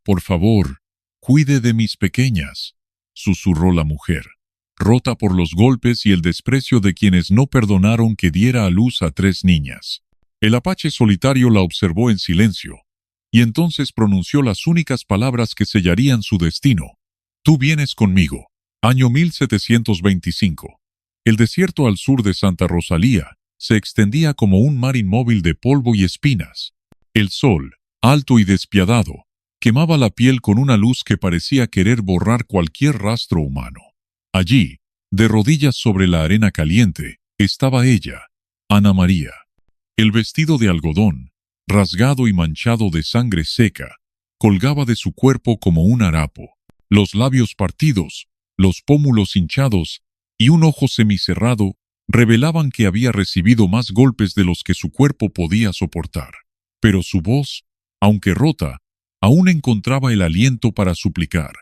Por favor, cuide de mis pequeñas, susurró la mujer, rota por los golpes y el desprecio de quienes no perdonaron que diera a luz a 3 niñas. El apache solitario la observó en silencio, y entonces pronunció las únicas palabras que sellarían su destino. Tú vienes conmigo. Año 1725. El desierto al sur de Santa Rosalía se extendía como un mar inmóvil de polvo y espinas. El sol, alto y despiadado, quemaba la piel con una luz que parecía querer borrar cualquier rastro humano. Allí, de rodillas sobre la arena caliente, estaba ella, Ana María. El vestido de algodón, rasgado y manchado de sangre seca, colgaba de su cuerpo como un harapo. Los labios partidos, los pómulos hinchados y un ojo semicerrado revelaban que había recibido más golpes de los que su cuerpo podía soportar. Pero su voz, aunque rota, aún encontraba el aliento para suplicar.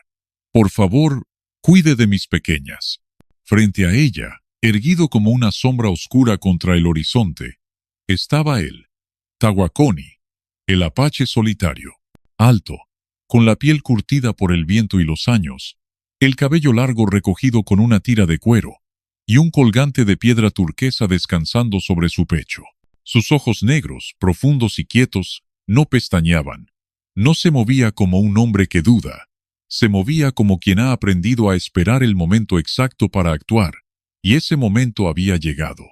Por favor, cuide de mis pequeñas. Frente a ella, erguido como una sombra oscura contra el horizonte, estaba él, Tahuaconi, el apache solitario, alto, con la piel curtida por el viento y los años, el cabello largo recogido con una tira de cuero, y un colgante de piedra turquesa descansando sobre su pecho. Sus ojos negros, profundos y quietos, no pestañeaban. No se movía como un hombre que duda. Se movía como quien ha aprendido a esperar el momento exacto para actuar, y ese momento había llegado.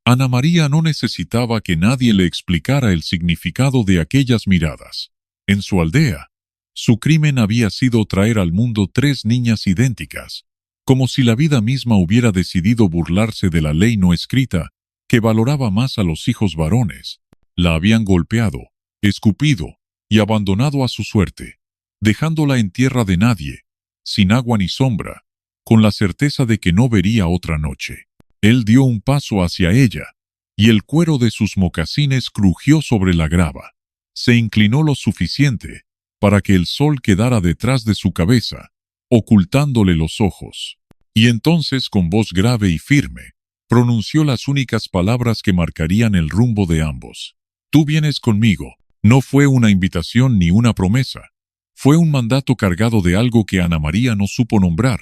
Ana María no necesitaba que nadie le explicara el significado de aquellas miradas. En su aldea, su crimen había sido traer al mundo 3 niñas idénticas, como si la vida misma hubiera decidido burlarse de la ley no escrita que valoraba más a los hijos varones. La habían golpeado, escupido y abandonado a su suerte, dejándola en tierra de nadie, sin agua ni sombra, con la certeza de que no vería otra noche. Él dio un paso hacia ella, y el cuero de sus mocasines crujió sobre la grava. Se inclinó lo suficiente para que el sol quedara detrás de su cabeza, ocultándole los ojos. Y entonces, con voz grave y firme, pronunció las únicas palabras que marcarían el rumbo de ambos. Tú vienes conmigo. No fue una invitación ni una promesa. Fue un mandato cargado de algo que Ana María no supo nombrar.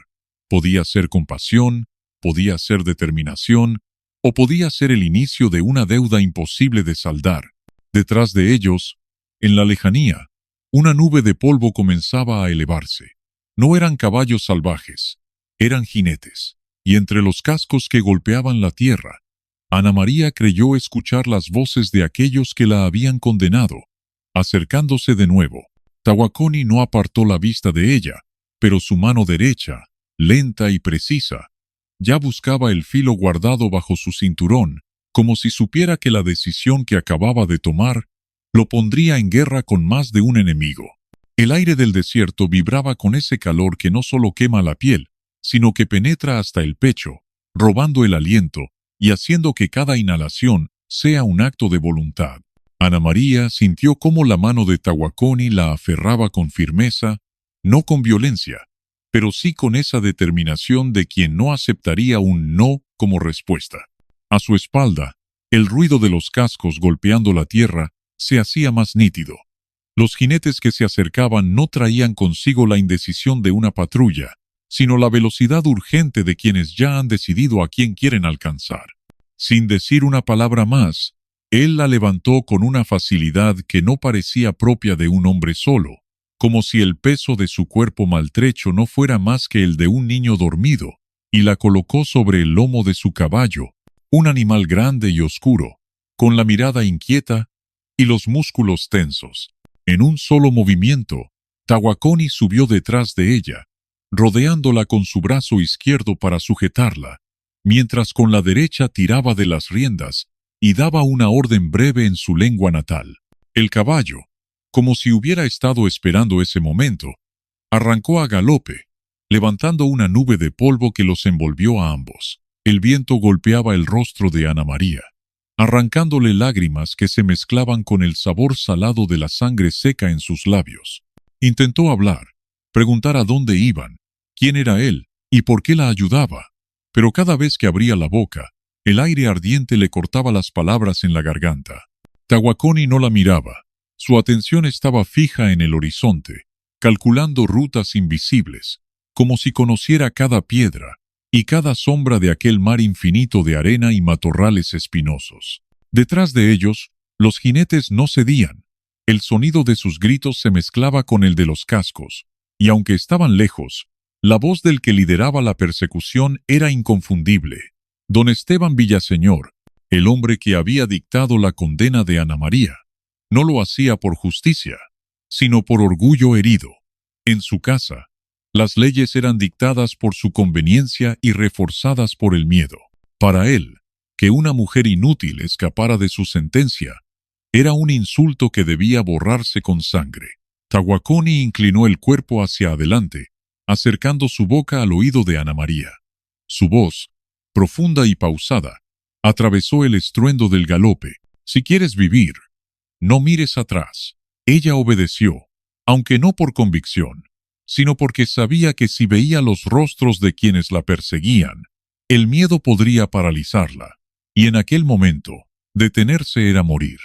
Podía ser compasión, podía ser determinación, o podía ser el inicio de una deuda imposible de saldar. Detrás de ellos, en la lejanía, una nube de polvo comenzaba a elevarse. No eran caballos salvajes, eran jinetes, y entre los cascos que golpeaban la tierra, Ana María creyó escuchar las voces de aquellos que la habían condenado. Acercándose de nuevo, Tahuaconi no apartó la vista de ella, pero su mano derecha, lenta y precisa, ya buscaba el filo guardado bajo su cinturón, como si supiera que la decisión que acababa de tomar lo pondría en guerra con más de un enemigo. El aire del desierto vibraba con ese calor que no solo quema la piel, sino que penetra hasta el pecho, robando el aliento y haciendo que cada inhalación sea un acto de voluntad. Ana María sintió cómo la mano de Tahuaconi la aferraba con firmeza, no con violencia, pero sí con esa determinación de quien no aceptaría un no como respuesta. A su espalda, el ruido de los cascos golpeando la tierra se hacía más nítido. Los jinetes que se acercaban no traían consigo la indecisión de una patrulla, sino la velocidad urgente de quienes ya han decidido a quién quieren alcanzar. Sin decir una palabra más, él la levantó con una facilidad que no parecía propia de un hombre solo, como si el peso de su cuerpo maltrecho no fuera más que el de un niño dormido, y la colocó sobre el lomo de su caballo, un animal grande y oscuro, con la mirada inquieta y los músculos tensos. En un solo movimiento, Tahuaconi subió detrás de ella, rodeándola con su brazo izquierdo para sujetarla, mientras con la derecha tiraba de las riendas y daba una orden breve en su lengua natal. El caballo, como si hubiera estado esperando ese momento, arrancó a galope, levantando una nube de polvo que los envolvió a ambos. El viento golpeaba el rostro de Ana María, arrancándole lágrimas que se mezclaban con el sabor salado de la sangre seca en sus labios. Intentó hablar, preguntar a dónde iban, quién era él y por qué la ayudaba, pero cada vez que abría la boca, el aire ardiente le cortaba las palabras en la garganta. Tahuaconi no la miraba. Su atención estaba fija en el horizonte, calculando rutas invisibles, como si conociera cada piedra y cada sombra de aquel mar infinito de arena y matorrales espinosos. Detrás de ellos, los jinetes no cedían. El sonido de sus gritos se mezclaba con el de los cascos, y aunque estaban lejos, la voz del que lideraba la persecución era inconfundible. Don Esteban Villaseñor, el hombre que había dictado la condena de Ana María, no lo hacía por justicia, sino por orgullo herido. En su casa, las leyes eran dictadas por su conveniencia y reforzadas por el miedo. Para él, que una mujer inútil escapara de su sentencia, era un insulto que debía borrarse con sangre. Tahuaconi inclinó el cuerpo hacia adelante, acercando su boca al oído de Ana María. Su voz, profunda y pausada, atravesó el estruendo del galope. «Si quieres vivir, no mires atrás». Ella obedeció, aunque no por convicción, sino porque sabía que si veía los rostros de quienes la perseguían, el miedo podría paralizarla, y en aquel momento, detenerse era morir.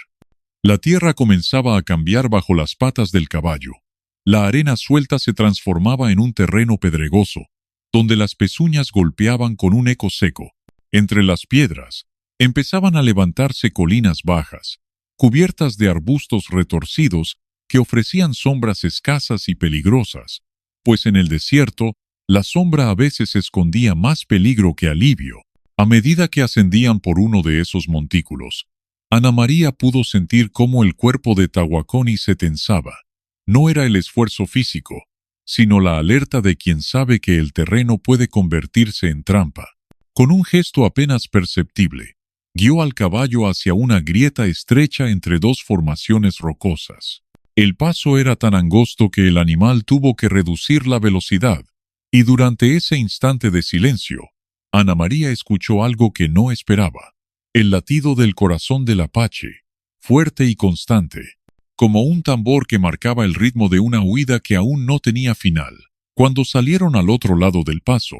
La tierra comenzaba a cambiar bajo las patas del caballo. La arena suelta se transformaba en un terreno pedregoso, donde las pezuñas golpeaban con un eco seco. Entre las piedras, empezaban a levantarse colinas bajas, cubiertas de arbustos retorcidos que ofrecían sombras escasas y peligrosas, pues en el desierto, la sombra a veces escondía más peligro que alivio. A medida que ascendían por uno de esos montículos, Ana María pudo sentir cómo el cuerpo de Tahuaconi se tensaba. No era el esfuerzo físico, sino la alerta de quien sabe que el terreno puede convertirse en trampa. Con un gesto apenas perceptible, guió al caballo hacia una grieta estrecha entre dos formaciones rocosas. El paso era tan angosto que el animal tuvo que reducir la velocidad, y durante ese instante de silencio, Ana María escuchó algo que no esperaba: el latido del corazón del apache, fuerte y constante, como un tambor que marcaba el ritmo de una huida que aún no tenía final. Cuando salieron al otro lado del paso,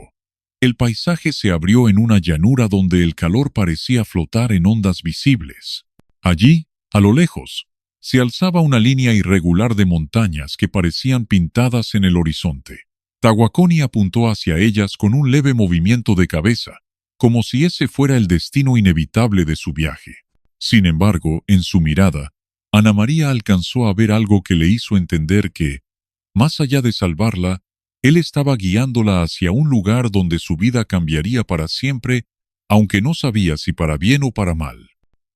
el paisaje se abrió en una llanura donde el calor parecía flotar en ondas visibles. Allí, a lo lejos, se alzaba una línea irregular de montañas que parecían pintadas en el horizonte. Tahuaconi apuntó hacia ellas con un leve movimiento de cabeza, como si ese fuera el destino inevitable de su viaje. Sin embargo, en su mirada, Ana María alcanzó a ver algo que le hizo entender que, más allá de salvarla, él estaba guiándola hacia un lugar donde su vida cambiaría para siempre, aunque no sabía si para bien o para mal.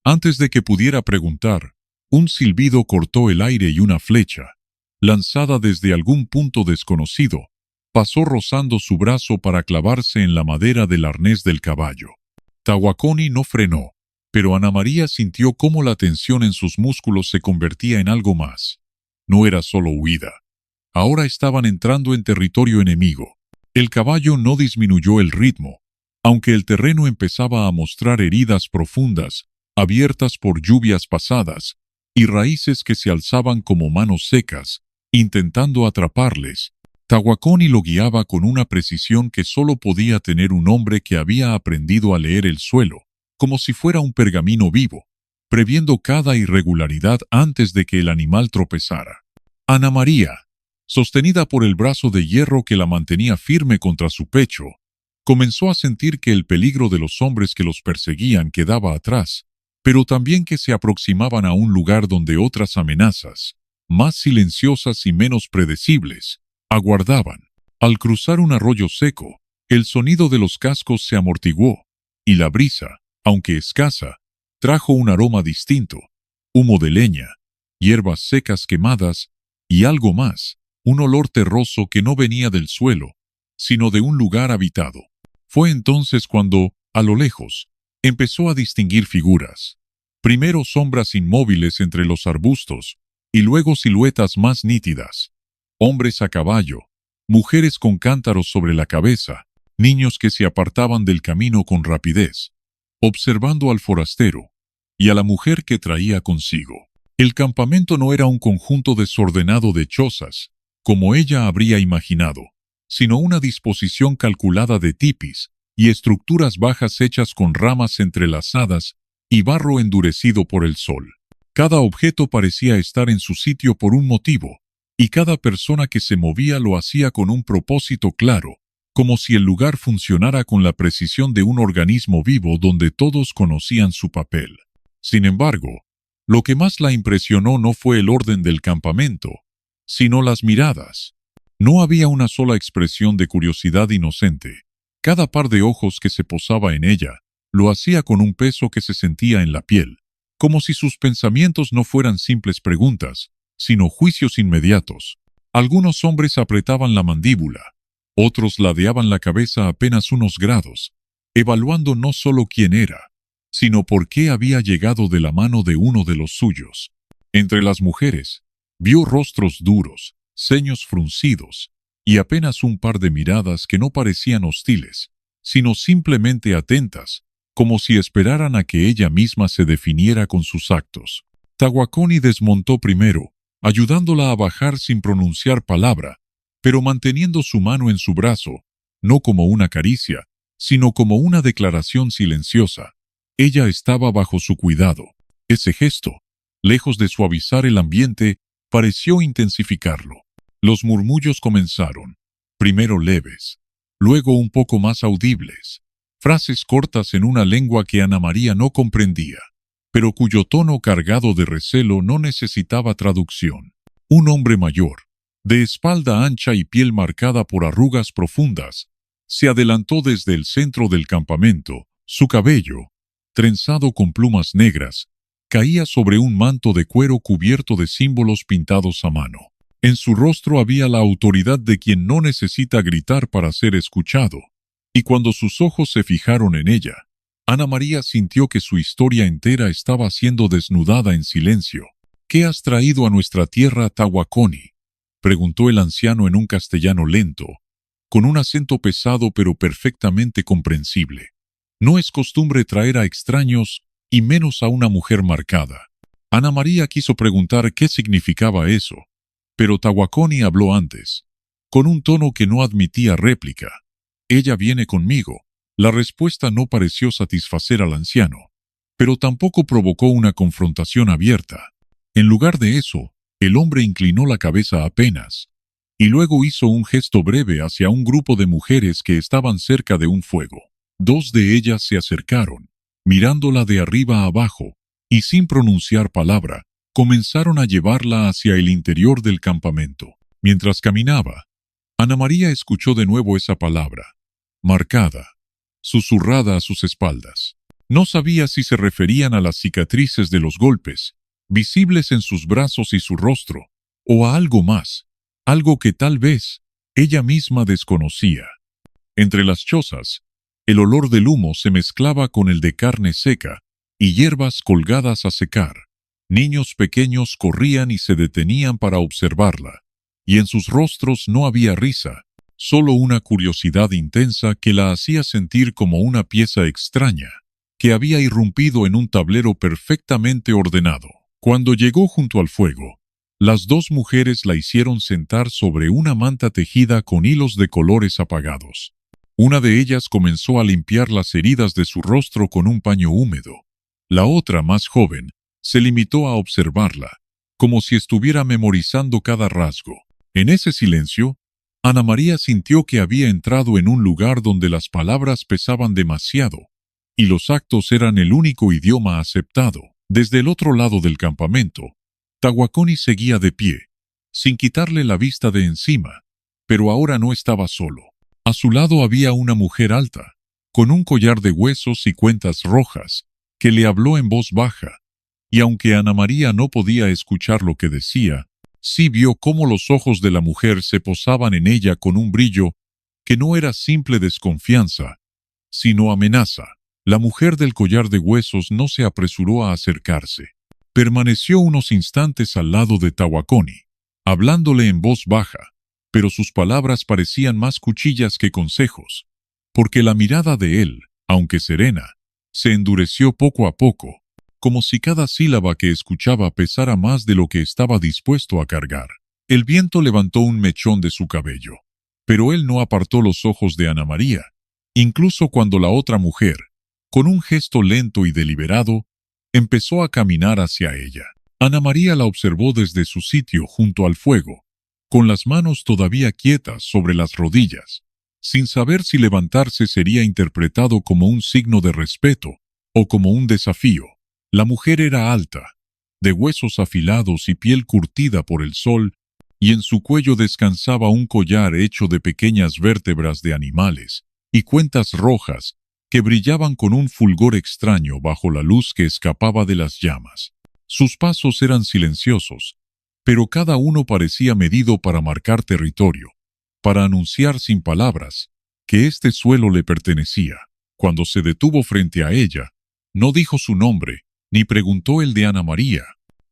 Antes de que pudiera preguntar, un silbido cortó el aire y una flecha, lanzada desde algún punto desconocido, pasó rozando su brazo para clavarse en la madera del arnés del caballo. Tahuaconi no frenó, pero Ana María sintió cómo la tensión en sus músculos se convertía en algo más. No era solo huida. Ahora estaban entrando en territorio enemigo. El caballo no disminuyó el ritmo, aunque el terreno empezaba a mostrar heridas profundas, abiertas por lluvias pasadas, y raíces que se alzaban como manos secas, intentando atraparles. Tahuaconi lo guiaba con una precisión que solo podía tener un hombre que había aprendido a leer el suelo, como si fuera un pergamino vivo, previendo cada irregularidad antes de que el animal tropezara. Ana María, sostenida por el brazo de hierro que la mantenía firme contra su pecho, comenzó a sentir que el peligro de los hombres que los perseguían quedaba atrás, pero también que se aproximaban a un lugar donde otras amenazas, más silenciosas y menos predecibles, aguardaban. Al cruzar un arroyo seco, el sonido de los cascos se amortiguó, y la brisa, aunque escasa, trajo un aroma distinto: humo de leña, hierbas secas quemadas y algo más, un olor terroso que no venía del suelo, sino de un lugar habitado. Fue entonces cuando, a lo lejos, empezó a distinguir figuras. Primero sombras inmóviles entre los arbustos, y luego siluetas más nítidas. Hombres a caballo, mujeres con cántaros sobre la cabeza, niños que se apartaban del camino con rapidez, observando al forastero y a la mujer que traía consigo. El campamento no era un conjunto desordenado de chozas, como ella habría imaginado, sino una disposición calculada de tipis y estructuras bajas hechas con ramas entrelazadas y barro endurecido por el sol. Cada objeto parecía estar en su sitio por un motivo, y cada persona que se movía lo hacía con un propósito claro, como si el lugar funcionara con la precisión de un organismo vivo donde todos conocían su papel. Sin embargo, lo que más la impresionó no fue el orden del campamento, sino las miradas. No había una sola expresión de curiosidad inocente. Cada par de ojos que se posaba en ella lo hacía con un peso que se sentía en la piel, como si sus pensamientos no fueran simples preguntas, sino juicios inmediatos. Algunos hombres apretaban la mandíbula, otros ladeaban la cabeza apenas unos grados, evaluando no solo quién era, sino por qué había llegado de la mano de uno de los suyos. Entre las mujeres, vio rostros duros, ceños fruncidos, y apenas un par de miradas que no parecían hostiles, sino simplemente atentas, como si esperaran a que ella misma se definiera con sus actos. Tawakoni desmontó primero, ayudándola a bajar sin pronunciar palabra, pero manteniendo su mano en su brazo, no como una caricia, sino como una declaración silenciosa. Ella estaba bajo su cuidado. Ese gesto, lejos de suavizar el ambiente, pareció intensificarlo. Los murmullos comenzaron, primero leves, luego un poco más audibles, frases cortas en una lengua que Ana María no comprendía, pero cuyo tono cargado de recelo no necesitaba traducción. Un hombre mayor, de espalda ancha y piel marcada por arrugas profundas, se adelantó desde el centro del campamento. Su cabello, trenzado con plumas negras, caía sobre un manto de cuero cubierto de símbolos pintados a mano. En su rostro había la autoridad de quien no necesita gritar para ser escuchado, y cuando sus ojos se fijaron en ella, Ana María sintió que su historia entera estaba siendo desnudada en silencio. «¿Qué has traído a nuestra tierra, Tawakoni?», preguntó el anciano en un castellano lento, con un acento pesado pero perfectamente comprensible. No es costumbre traer a extraños, y menos a una mujer marcada. Ana María quiso preguntar qué significaba eso, pero Tawakoni habló antes, con un tono que no admitía réplica. «Ella viene conmigo». La respuesta no pareció satisfacer al anciano, pero tampoco provocó una confrontación abierta. En lugar de eso, el hombre inclinó la cabeza apenas, y luego hizo un gesto breve hacia un grupo de mujeres que estaban cerca de un fuego. Dos de ellas se acercaron, mirándola de arriba a abajo, y sin pronunciar palabra, comenzaron a llevarla hacia el interior del campamento. Mientras caminaba, Ana María escuchó de nuevo esa palabra, marcada, susurrada a sus espaldas. No sabía si se referían a las cicatrices de los golpes, visibles en sus brazos y su rostro, o a algo más, algo que tal vez ella misma desconocía. Entre las chozas, el olor del humo se mezclaba con el de carne seca y hierbas colgadas a secar. Niños pequeños corrían y se detenían para observarla, y en sus rostros no había risa, solo una curiosidad intensa que la hacía sentir como una pieza extraña, que había irrumpido en un tablero perfectamente ordenado. Cuando llegó junto al fuego, las dos mujeres la hicieron sentar sobre una manta tejida con hilos de colores apagados. Una de ellas comenzó a limpiar las heridas de su rostro con un paño húmedo. La otra, más joven, se limitó a observarla, como si estuviera memorizando cada rasgo. En ese silencio, Ana María sintió que había entrado en un lugar donde las palabras pesaban demasiado, y los actos eran el único idioma aceptado. Desde el otro lado del campamento, Tawakoni seguía de pie, sin quitarle la vista de encima, pero ahora no estaba solo. A su lado había una mujer alta, con un collar de huesos y cuentas rojas, que le habló en voz baja, y aunque Ana María no podía escuchar lo que decía, sí vio cómo los ojos de la mujer se posaban en ella con un brillo que no era simple desconfianza, sino amenaza. La mujer del collar de huesos no se apresuró a acercarse. Permaneció unos instantes al lado de Tawakoni, hablándole en voz baja, pero sus palabras parecían más cuchillas que consejos, porque la mirada de él, aunque serena, se endureció poco a poco, como si cada sílaba que escuchaba pesara más de lo que estaba dispuesto a cargar. El viento levantó un mechón de su cabello, pero él no apartó los ojos de Ana María, incluso cuando la otra mujer, con un gesto lento y deliberado, empezó a caminar hacia ella. Ana María la observó desde su sitio junto al fuego, con las manos todavía quietas sobre las rodillas, sin saber si levantarse sería interpretado como un signo de respeto o como un desafío. La mujer era alta, de huesos afilados y piel curtida por el sol, y en su cuello descansaba un collar hecho de pequeñas vértebras de animales y cuentas rojas que brillaban con un fulgor extraño bajo la luz que escapaba de las llamas. Sus pasos eran silenciosos, pero cada uno parecía medido para marcar territorio, para anunciar sin palabras que este suelo le pertenecía. Cuando se detuvo frente a ella, no dijo su nombre, ni preguntó el de Ana María.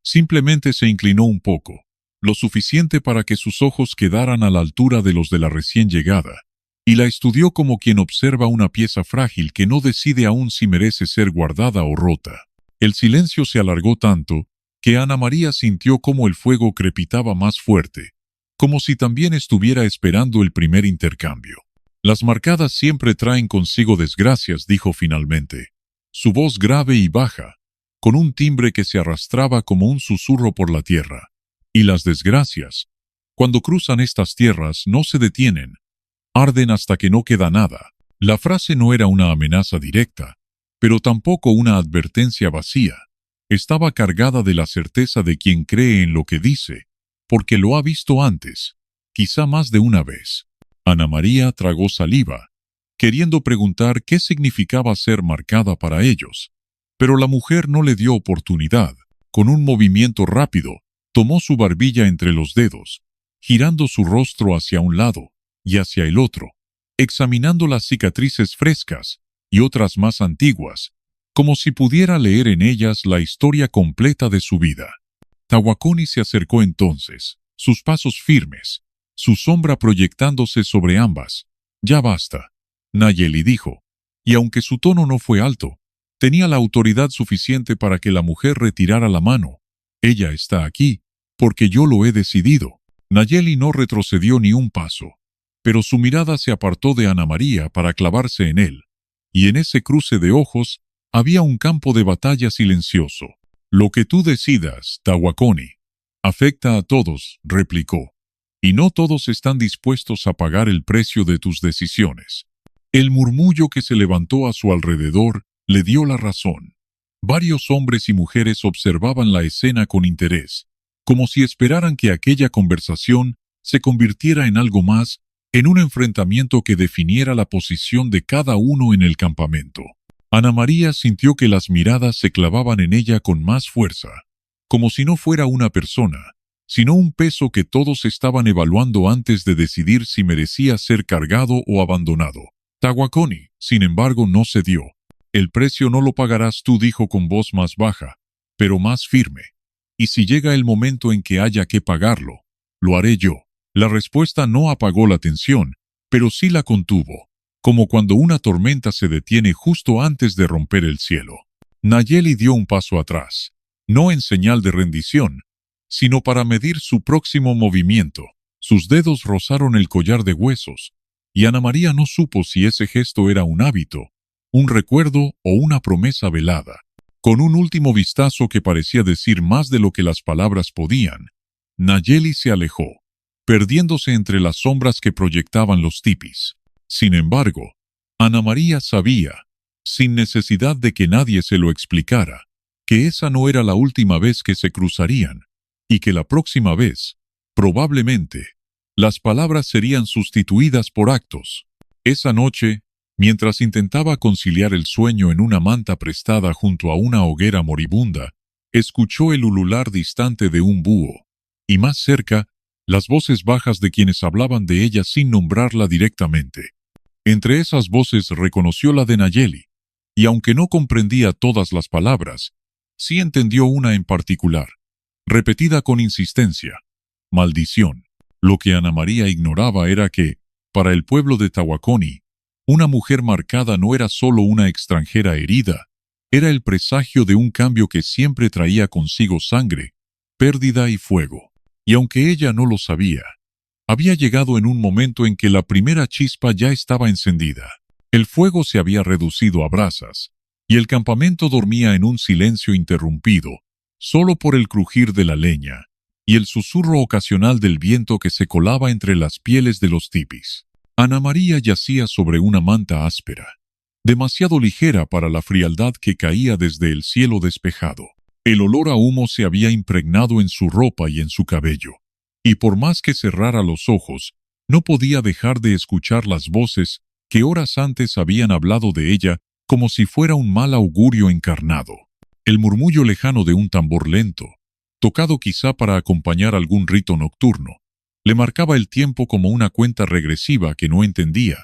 Simplemente se inclinó un poco, lo suficiente para que sus ojos quedaran a la altura de los de la recién llegada, y la estudió como quien observa una pieza frágil que no decide aún si merece ser guardada o rota. El silencio se alargó tanto que Ana María sintió cómo el fuego crepitaba más fuerte, como si también estuviera esperando el primer intercambio. Las marcadas siempre traen consigo desgracias, dijo finalmente, su voz grave y baja, con un timbre que se arrastraba como un susurro por la tierra. Y las desgracias, cuando cruzan estas tierras, no se detienen, arden hasta que no queda nada. La frase no era una amenaza directa, pero tampoco una advertencia vacía. Estaba cargada de la certeza de quien cree en lo que dice, porque lo ha visto antes, quizá más de una vez. Ana María tragó saliva, queriendo preguntar qué significaba ser marcada para ellos, pero la mujer no le dio oportunidad. Con un movimiento rápido, tomó su barbilla entre los dedos, girando su rostro hacia un lado y hacia el otro, examinando las cicatrices frescas y otras más antiguas, como si pudiera leer en ellas la historia completa de su vida. Tawakoni se acercó entonces, sus pasos firmes, su sombra proyectándose sobre ambas. «Ya basta», Nayeli dijo, y aunque su tono no fue alto, tenía la autoridad suficiente para que la mujer retirara la mano. «Ella está aquí, porque yo lo he decidido». Nayeli no retrocedió ni un paso, pero su mirada se apartó de Ana María para clavarse en él, y en ese cruce de ojos había un campo de batalla silencioso. «Lo que tú decidas, Tawakoni, afecta a todos», replicó, «y no todos están dispuestos a pagar el precio de tus decisiones». El murmullo que se levantó a su alrededor le dio la razón. Varios hombres y mujeres observaban la escena con interés, como si esperaran que aquella conversación se convirtiera en algo más, en un enfrentamiento que definiera la posición de cada uno en el campamento. Ana María sintió que las miradas se clavaban en ella con más fuerza, como si no fuera una persona, sino un peso que todos estaban evaluando antes de decidir si merecía ser cargado o abandonado. Tawakoni, sin embargo, no cedió. «El precio no lo pagarás tú», dijo con voz más baja, pero más firme. «Y si llega el momento en que haya que pagarlo, lo haré yo». La respuesta no apagó la tensión, pero sí la contuvo, como cuando una tormenta se detiene justo antes de romper el cielo. Nayeli dio un paso atrás, no en señal de rendición, sino para medir su próximo movimiento. Sus dedos rozaron el collar de huesos, y Ana María no supo si ese gesto era un hábito, un recuerdo o una promesa velada. Con un último vistazo que parecía decir más de lo que las palabras podían, Nayeli se alejó, perdiéndose entre las sombras que proyectaban los tipis. Sin embargo, Ana María sabía, sin necesidad de que nadie se lo explicara, que esa no era la última vez que se cruzarían, y que la próxima vez, probablemente, las palabras serían sustituidas por actos. Esa noche, mientras intentaba conciliar el sueño en una manta prestada junto a una hoguera moribunda, escuchó el ulular distante de un búho, y más cerca, las voces bajas de quienes hablaban de ella sin nombrarla directamente. Entre esas voces reconoció la de Nayeli, y aunque no comprendía todas las palabras, sí entendió una en particular, repetida con insistencia: «maldición». Lo que Ana María ignoraba era que, para el pueblo de Tawakoni, una mujer marcada no era solo una extranjera herida, era el presagio de un cambio que siempre traía consigo sangre, pérdida y fuego. Y aunque ella no lo sabía, había llegado en un momento en que la primera chispa ya estaba encendida. El fuego se había reducido a brasas, y el campamento dormía en un silencio interrumpido, solo por el crujir de la leña y el susurro ocasional del viento que se colaba entre las pieles de los tipis. Ana María yacía sobre una manta áspera, demasiado ligera para la frialdad que caía desde el cielo despejado. El olor a humo se había impregnado en su ropa y en su cabello, y por más que cerrara los ojos, no podía dejar de escuchar las voces que horas antes habían hablado de ella como si fuera un mal augurio encarnado. El murmullo lejano de un tambor lento, tocado quizá para acompañar algún rito nocturno, le marcaba el tiempo como una cuenta regresiva que no entendía,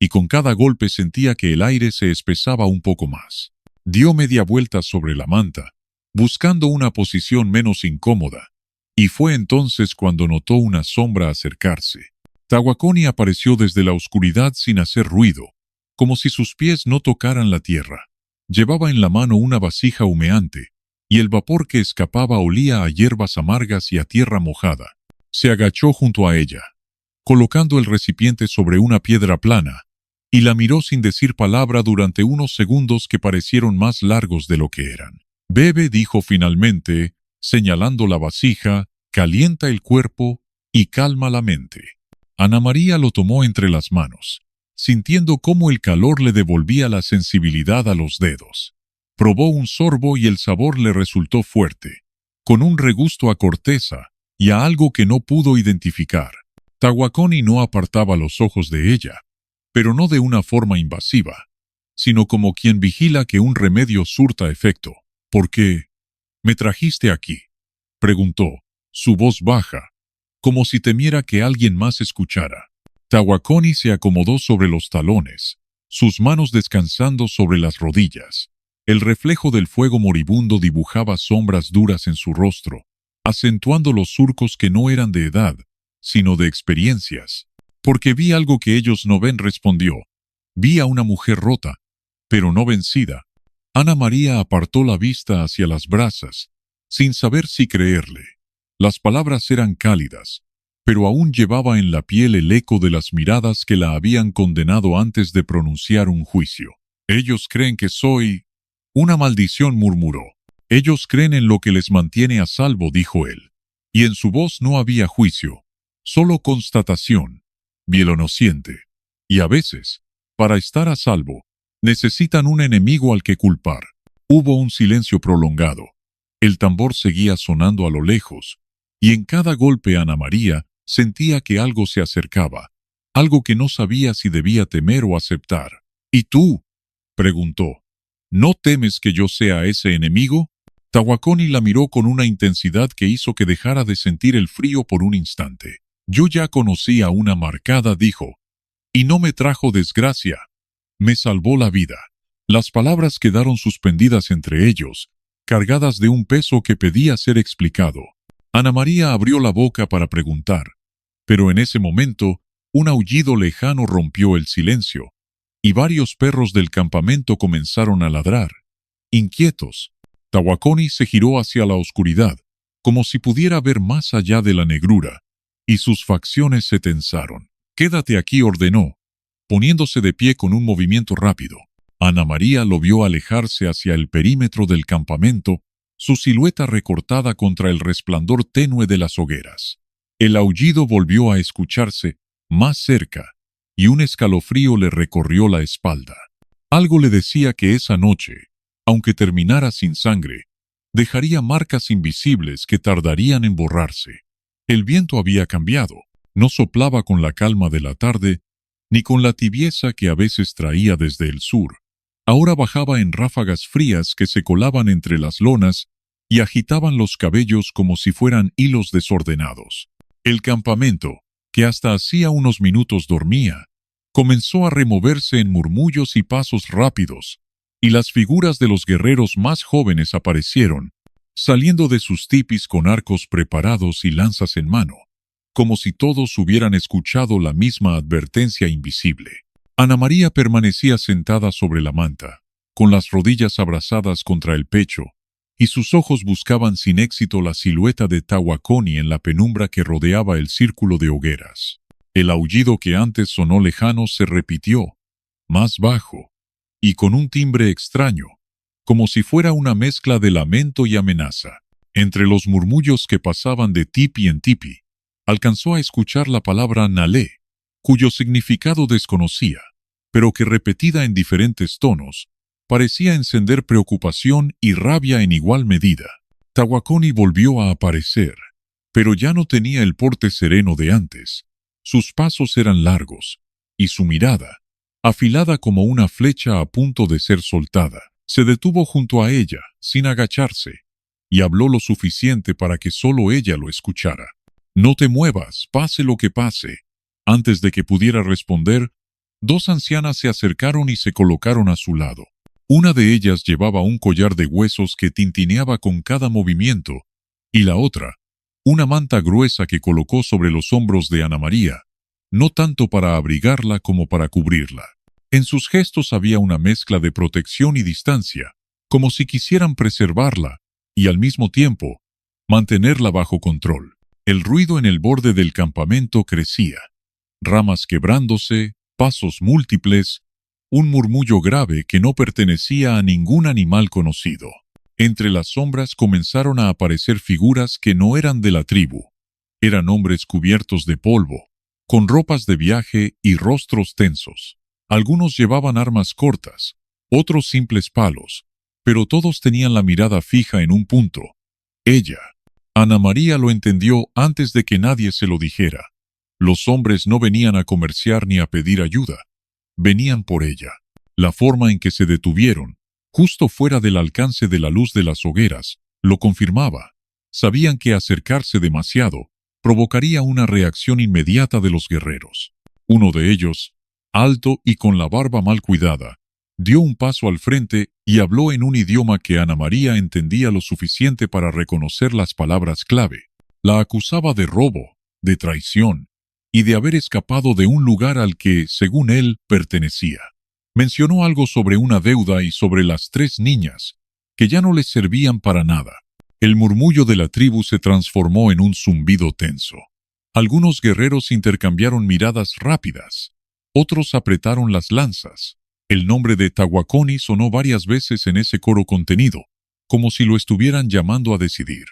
y con cada golpe sentía que el aire se espesaba un poco más. Dio media vuelta sobre la manta, buscando una posición menos incómoda, y fue entonces cuando notó una sombra acercarse. Tawakoni apareció desde la oscuridad sin hacer ruido, como si sus pies no tocaran la tierra. Llevaba en la mano una vasija humeante, y el vapor que escapaba olía a hierbas amargas y a tierra mojada. Se agachó junto a ella, colocando el recipiente sobre una piedra plana, y la miró sin decir palabra durante unos segundos que parecieron más largos de lo que eran. «Bebe», dijo finalmente, señalando la vasija, «calienta el cuerpo y calma la mente». Ana María lo tomó entre las manos, sintiendo cómo el calor le devolvía la sensibilidad a los dedos. Probó un sorbo y el sabor le resultó fuerte, con un regusto a corteza y a algo que no pudo identificar. Tawakoni no apartaba los ojos de ella, pero no de una forma invasiva, sino como quien vigila que un remedio surta efecto. «¿Por qué me trajiste aquí?», preguntó, su voz baja, como si temiera que alguien más escuchara. Tawakoni se acomodó sobre los talones, sus manos descansando sobre las rodillas. El reflejo del fuego moribundo dibujaba sombras duras en su rostro, acentuando los surcos que no eran de edad, sino de experiencias. «Porque vi algo que ellos no ven», respondió. «Vi a una mujer rota, pero no vencida». Ana María apartó la vista hacia las brasas, sin saber si creerle. Las palabras eran cálidas, pero aún llevaba en la piel el eco de las miradas que la habían condenado antes de pronunciar un juicio. «Ellos creen que soy una maldición», murmuró. «Ellos creen en lo que les mantiene a salvo», dijo él. Y en su voz no había juicio, solo constatación, bielonociente. Y a veces, para estar a salvo, necesitan un enemigo al que culpar. Hubo un silencio prolongado. El tambor seguía sonando a lo lejos, y en cada golpe Ana María sentía que algo se acercaba, algo que no sabía si debía temer o aceptar. «¿Y tú?», preguntó. «¿No temes que yo sea ese enemigo?». Tawakoni la miró con una intensidad que hizo que dejara de sentir el frío por un instante. «Yo ya conocí a una marcada», dijo, «y no me trajo desgracia. Me salvó la vida». Las palabras quedaron suspendidas entre ellos, cargadas de un peso que pedía ser explicado. Ana María abrió la boca para preguntar, pero en ese momento, un aullido lejano rompió el silencio, y varios perros del campamento comenzaron a ladrar, inquietos. Tawakoni se giró hacia la oscuridad, como si pudiera ver más allá de la negrura, y sus facciones se tensaron. «Quédate aquí», ordenó, poniéndose de pie con un movimiento rápido. Ana María lo vio alejarse hacia el perímetro del campamento, su silueta recortada contra el resplandor tenue de las hogueras. El aullido volvió a escucharse, más cerca, y un escalofrío le recorrió la espalda. Algo le decía que esa noche, aunque terminara sin sangre, dejaría marcas invisibles que tardarían en borrarse. El viento había cambiado, no soplaba con la calma de la tarde, ni con la tibieza que a veces traía desde el sur. Ahora bajaba en ráfagas frías que se colaban entre las lonas y agitaban los cabellos como si fueran hilos desordenados. El campamento, que hasta hacía unos minutos dormía, comenzó a removerse en murmullos y pasos rápidos, y las figuras de los guerreros más jóvenes aparecieron, saliendo de sus tipis con arcos preparados y lanzas en mano, como si todos hubieran escuchado la misma advertencia invisible. Ana María permanecía sentada sobre la manta, con las rodillas abrazadas contra el pecho, y sus ojos buscaban sin éxito la silueta de Tawakoni en la penumbra que rodeaba el círculo de hogueras. El aullido que antes sonó lejano se repitió, más bajo, y con un timbre extraño, como si fuera una mezcla de lamento y amenaza. Entre los murmullos que pasaban de tipi en tipi, alcanzó a escuchar la palabra Nalé, cuyo significado desconocía, pero que repetida en diferentes tonos, parecía encender preocupación y rabia en igual medida. Tawakoni volvió a aparecer, pero ya no tenía el porte sereno de antes. Sus pasos eran largos, y su mirada, afilada como una flecha a punto de ser soltada, se detuvo junto a ella, sin agacharse, y habló lo suficiente para que solo ella lo escuchara. «No te muevas, pase lo que pase». Antes de que pudiera responder, dos ancianas se acercaron y se colocaron a su lado. Una de ellas llevaba un collar de huesos que tintineaba con cada movimiento, y la otra, una manta gruesa que colocó sobre los hombros de Ana María, no tanto para abrigarla como para cubrirla. En sus gestos había una mezcla de protección y distancia, como si quisieran preservarla, y al mismo tiempo, mantenerla bajo control. El ruido en el borde del campamento crecía. Ramas quebrándose, pasos múltiples, un murmullo grave que no pertenecía a ningún animal conocido. Entre las sombras comenzaron a aparecer figuras que no eran de la tribu. Eran hombres cubiertos de polvo, con ropas de viaje y rostros tensos. Algunos llevaban armas cortas, otros simples palos, pero todos tenían la mirada fija en un punto. Ella. Ana María lo entendió antes de que nadie se lo dijera. Los hombres no venían a comerciar ni a pedir ayuda. Venían por ella. La forma en que se detuvieron, justo fuera del alcance de la luz de las hogueras, lo confirmaba. Sabían que acercarse demasiado provocaría una reacción inmediata de los guerreros. Uno de ellos, alto y con la barba mal cuidada, dio un paso al frente y habló en un idioma que Ana María entendía lo suficiente para reconocer las palabras clave. La acusaba de robo, de traición y de haber escapado de un lugar al que, según él, pertenecía. Mencionó algo sobre una deuda y sobre las 3 niñas, que ya no les servían para nada. El murmullo de la tribu se transformó en un zumbido tenso. Algunos guerreros intercambiaron miradas rápidas. Otros apretaron las lanzas. El nombre de Tawakoni sonó varias veces en ese coro contenido, como si lo estuvieran llamando a decidir.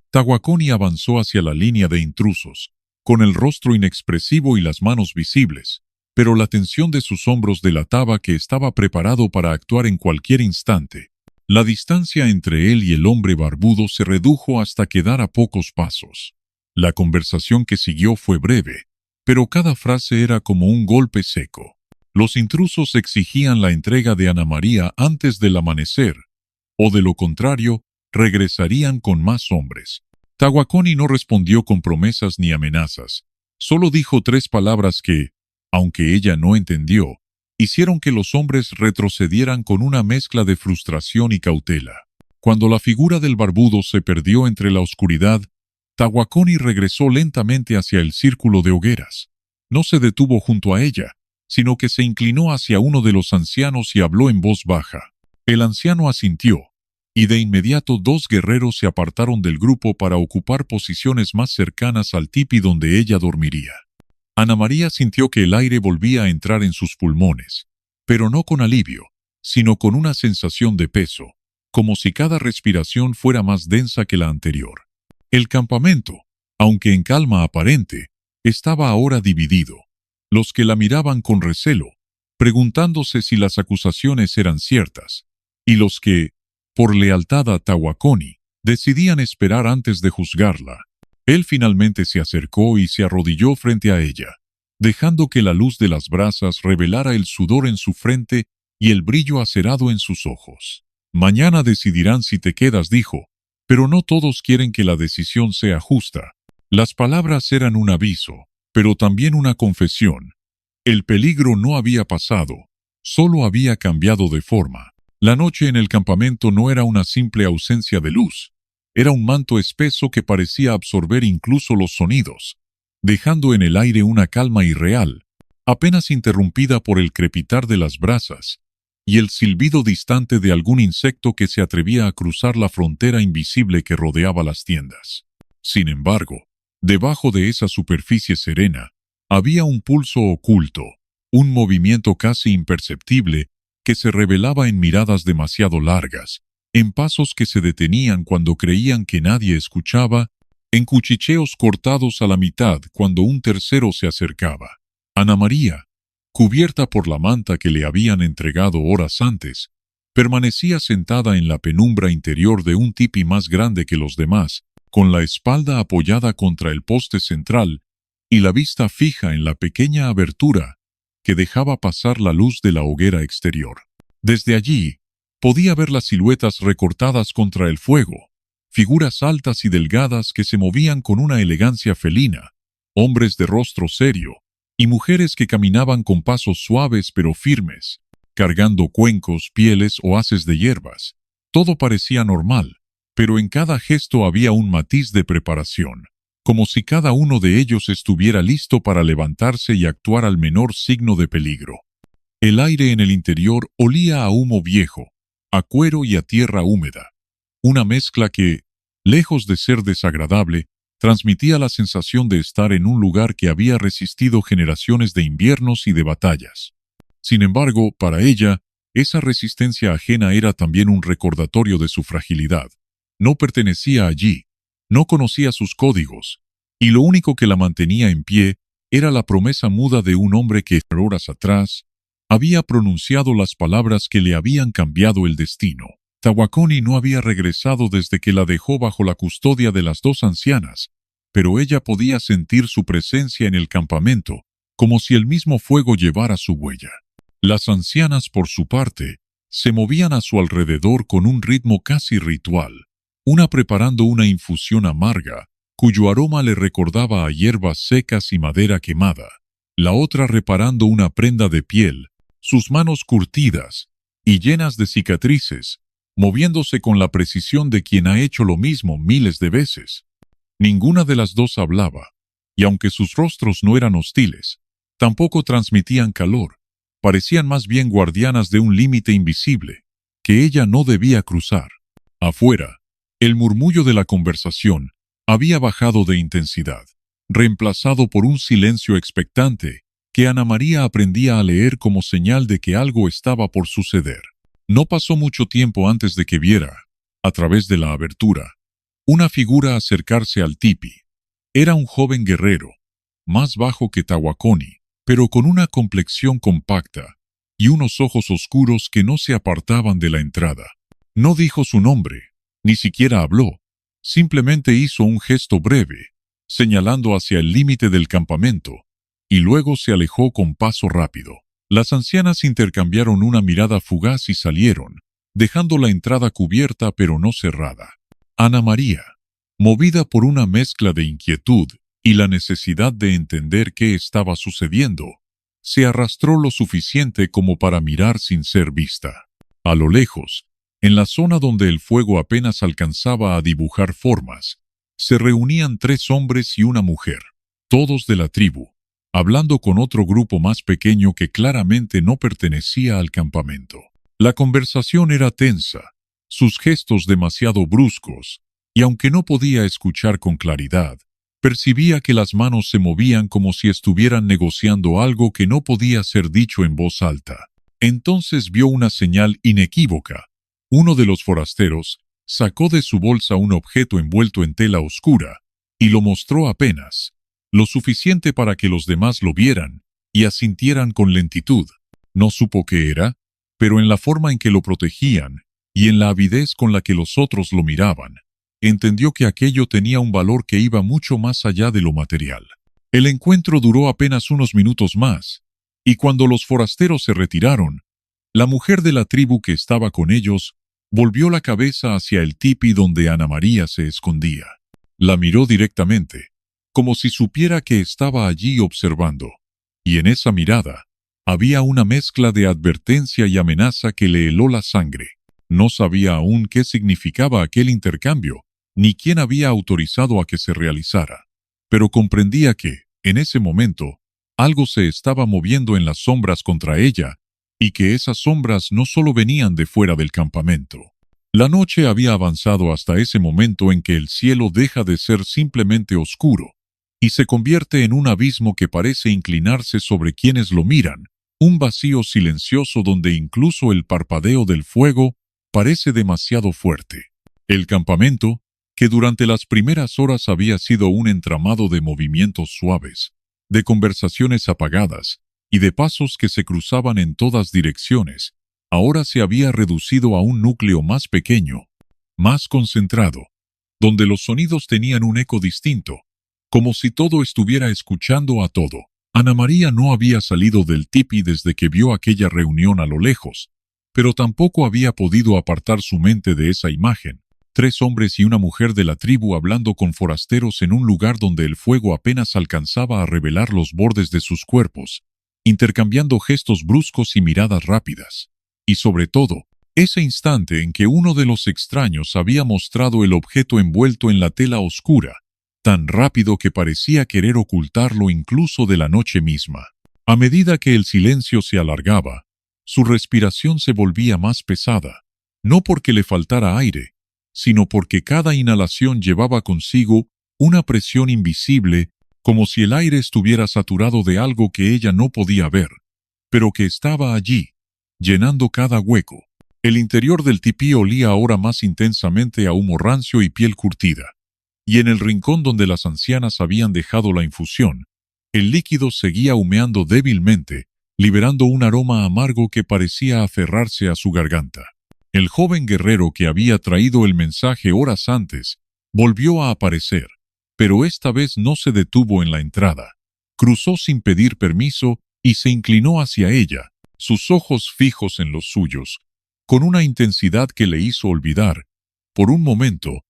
Tawakoni avanzó hacia la línea de intrusos, con el rostro inexpresivo y las manos visibles, pero la tensión de sus hombros delataba que estaba preparado para actuar en cualquier instante. La distancia entre él y el hombre barbudo se redujo hasta quedar a pocos pasos. La conversación que siguió fue breve, pero cada frase era como un golpe seco. Los intrusos exigían la entrega de Ana María antes del amanecer, o de lo contrario, regresarían con más hombres. Tawakoni no respondió con promesas ni amenazas, solo dijo 3 palabras que, aunque ella no entendió, hicieron que los hombres retrocedieran con una mezcla de frustración y cautela. Cuando la figura del barbudo se perdió entre la oscuridad, Tawakoni regresó lentamente hacia el círculo de hogueras. No se detuvo junto a ella, sino que se inclinó hacia uno de los ancianos y habló en voz baja. El anciano asintió, y de inmediato 2 guerreros se apartaron del grupo para ocupar posiciones más cercanas al tipi donde ella dormiría. Ana María sintió que el aire volvía a entrar en sus pulmones, pero no con alivio, sino con una sensación de peso, como si cada respiración fuera más densa que la anterior. El campamento, aunque en calma aparente, estaba ahora dividido. Los que la miraban con recelo, preguntándose si las acusaciones eran ciertas, y los que, por lealtad a Tawakoni, decidían esperar antes de juzgarla. Él finalmente se acercó y se arrodilló frente a ella, dejando que la luz de las brasas revelara el sudor en su frente y el brillo acerado en sus ojos. «Mañana decidirán si te quedas», dijo, «pero no todos quieren que la decisión sea justa». Las palabras eran un aviso, pero también una confesión. El peligro no había pasado, solo había cambiado de forma. La noche en el campamento no era una simple ausencia de luz, era un manto espeso que parecía absorber incluso los sonidos, dejando en el aire una calma irreal, apenas interrumpida por el crepitar de las brasas y el silbido distante de algún insecto que se atrevía a cruzar la frontera invisible que rodeaba las tiendas. Sin embargo, debajo de esa superficie serena, había un pulso oculto, un movimiento casi imperceptible que se revelaba en miradas demasiado largas, en pasos que se detenían cuando creían que nadie escuchaba, en cuchicheos cortados a la mitad cuando un tercero se acercaba. Ana María, cubierta por la manta que le habían entregado horas antes, permanecía sentada en la penumbra interior de un tipi más grande que los demás, con la espalda apoyada contra el poste central y la vista fija en la pequeña abertura que dejaba pasar la luz de la hoguera exterior. Desde allí, podía ver las siluetas recortadas contra el fuego, figuras altas y delgadas que se movían con una elegancia felina, hombres de rostro serio y mujeres que caminaban con pasos suaves pero firmes, cargando cuencos, pieles o haces de hierbas. Todo parecía normal, pero en cada gesto había un matiz de preparación, como si cada uno de ellos estuviera listo para levantarse y actuar al menor signo de peligro. El aire en el interior olía a humo viejo, a cuero y a tierra húmeda, una mezcla que, lejos de ser desagradable, transmitía la sensación de estar en un lugar que había resistido generaciones de inviernos y de batallas. Sin embargo, para ella, esa resistencia ajena era también un recordatorio de su fragilidad. No pertenecía allí, no conocía sus códigos, y lo único que la mantenía en pie era la promesa muda de un hombre que, horas atrás, había pronunciado las palabras que le habían cambiado el destino. Tawakoni no había regresado desde que la dejó bajo la custodia de las dos ancianas, pero ella podía sentir su presencia en el campamento, como si el mismo fuego llevara su huella. Las ancianas, por su parte, se movían a su alrededor con un ritmo casi ritual, una preparando una infusión amarga, cuyo aroma le recordaba a hierbas secas y madera quemada, la otra reparando una prenda de piel, sus manos curtidas y llenas de cicatrices, moviéndose con la precisión de quien ha hecho lo mismo miles de veces. Ninguna de las dos hablaba, y aunque sus rostros no eran hostiles, tampoco transmitían calor, parecían más bien guardianas de un límite invisible, que ella no debía cruzar. Afuera, el murmullo de la conversación había bajado de intensidad, reemplazado por un silencio expectante que Ana María aprendía a leer como señal de que algo estaba por suceder. No pasó mucho tiempo antes de que viera, a través de la abertura, una figura acercarse al tipi. Era un joven guerrero, más bajo que Tawakoni, pero con una complexión compacta y unos ojos oscuros que no se apartaban de la entrada. No dijo su nombre, ni siquiera habló, simplemente hizo un gesto breve, señalando hacia el límite del campamento, y luego se alejó con paso rápido. Las ancianas intercambiaron una mirada fugaz y salieron, dejando la entrada cubierta pero no cerrada. Ana María, movida por una mezcla de inquietud y la necesidad de entender qué estaba sucediendo, se arrastró lo suficiente como para mirar sin ser vista. A lo lejos, en la zona donde el fuego apenas alcanzaba a dibujar formas, se reunían 3 hombres y una mujer, todos de la tribu, hablando con otro grupo más pequeño que claramente no pertenecía al campamento. La conversación era tensa, sus gestos demasiado bruscos, y aunque no podía escuchar con claridad, percibía que las manos se movían como si estuvieran negociando algo que no podía ser dicho en voz alta. Entonces vio una señal inequívoca. Uno de los forasteros sacó de su bolsa un objeto envuelto en tela oscura y lo mostró apenas, lo suficiente para que los demás lo vieran y asintieran con lentitud. No supo qué era, pero en la forma en que lo protegían y en la avidez con la que los otros lo miraban, entendió que aquello tenía un valor que iba mucho más allá de lo material. El encuentro duró apenas unos minutos más, y cuando los forasteros se retiraron, la mujer de la tribu que estaba con ellos volvió la cabeza hacia el tipi donde Ana María se escondía. La miró directamente, como si supiera que estaba allí observando, y en esa mirada había una mezcla de advertencia y amenaza que le heló la sangre. No sabía aún qué significaba aquel intercambio, ni quién había autorizado a que se realizara, pero comprendía que, en ese momento, algo se estaba moviendo en las sombras contra ella, y que esas sombras no solo venían de fuera del campamento. La noche había avanzado hasta ese momento en que el cielo deja de ser simplemente oscuro, y se convierte en un abismo que parece inclinarse sobre quienes lo miran, un vacío silencioso donde incluso el parpadeo del fuego Parece demasiado fuerte. El campamento, que durante las primeras horas había sido un entramado de movimientos suaves, de conversaciones apagadas y de pasos que se cruzaban en todas direcciones, ahora se había reducido a un núcleo más pequeño, más concentrado, donde los sonidos tenían un eco distinto, como si todo estuviera escuchando a todo. Ana María no había salido del tipi desde que vio aquella reunión a lo lejos, pero tampoco había podido apartar su mente de esa imagen. 3 hombres y una mujer de la tribu hablando con forasteros en un lugar donde el fuego apenas alcanzaba a revelar los bordes de sus cuerpos, intercambiando gestos bruscos y miradas rápidas. Y sobre todo, ese instante en que uno de los extraños había mostrado el objeto envuelto en la tela oscura, tan rápido que parecía querer ocultarlo incluso de la noche misma. A medida que el silencio se alargaba, su respiración se volvía más pesada, no porque le faltara aire, sino porque cada inhalación llevaba consigo una presión invisible, como si el aire estuviera saturado de algo que ella no podía ver, pero que estaba allí, llenando cada hueco. El interior del tipí olía ahora más intensamente a humo rancio y piel curtida, y en el rincón donde las ancianas habían dejado la infusión, el líquido seguía humeando débilmente, liberando un aroma amargo que parecía aferrarse a su garganta. El joven guerrero que había traído el mensaje horas antes volvió a aparecer, pero esta vez no se detuvo en la entrada. Cruzó sin pedir permiso y se inclinó hacia ella, sus ojos fijos en los suyos, con una intensidad que le hizo olvidar, por un momento,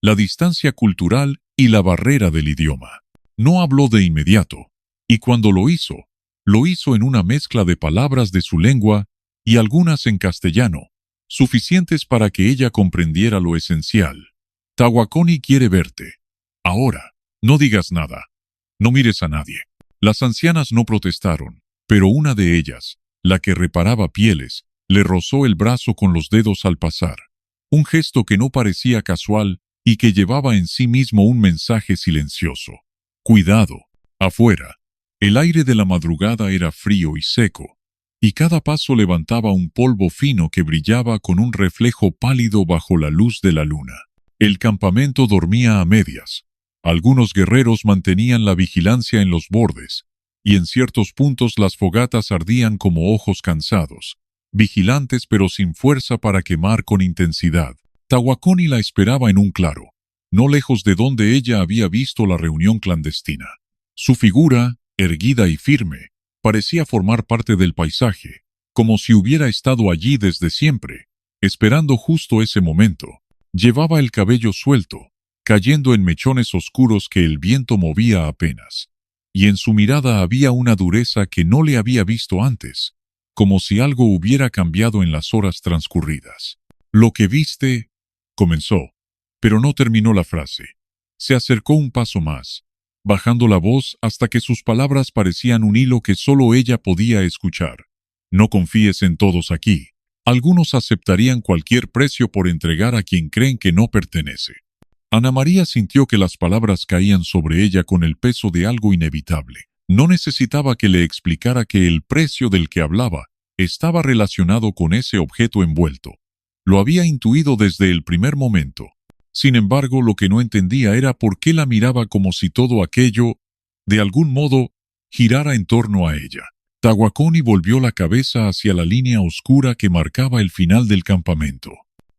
la distancia cultural y la barrera del idioma. No habló de inmediato, y cuando lo hizo en una mezcla de palabras de su lengua y algunas en castellano, suficientes para que ella comprendiera lo esencial. Tawakoni quiere verte. Ahora, no digas nada. No mires a nadie. Las ancianas no protestaron, pero una de ellas, la que reparaba pieles, le rozó el brazo con los dedos al pasar. Un gesto que no parecía casual y que llevaba en sí mismo un mensaje silencioso. Cuidado. Afuera, el aire de la madrugada era frío y seco, y cada paso levantaba un polvo fino que brillaba con un reflejo pálido bajo la luz de la luna. El campamento dormía a medias. Algunos guerreros mantenían la vigilancia en los bordes, y en ciertos puntos las fogatas ardían como ojos cansados, vigilantes pero sin fuerza para quemar con intensidad. Tawakoni la esperaba en un claro, no lejos de donde ella había visto la reunión clandestina. Su figura, erguida y firme, parecía formar parte del paisaje, como si hubiera estado allí desde siempre, esperando justo ese momento. Llevaba el cabello suelto, cayendo en mechones oscuros que el viento movía apenas, y en su mirada había una dureza que no le había visto antes, como si algo hubiera cambiado en las horas transcurridas. Lo que viste, comenzó, pero no terminó la frase. Se acercó un paso más, bajando la voz hasta que sus palabras parecían un hilo que solo ella podía escuchar. No confíes en todos aquí. Algunos aceptarían cualquier precio por entregar a quien creen que no pertenece. Ana María sintió que las palabras caían sobre ella con el peso de algo inevitable. No necesitaba que le explicara que el precio del que hablaba estaba relacionado con ese objeto envuelto. Lo había intuido desde el primer momento. Sin embargo, lo que no entendía era por qué la miraba como si todo aquello, de algún modo, girara en torno a ella. Tawakoni volvió la cabeza hacia la línea oscura que marcaba el final del campamento.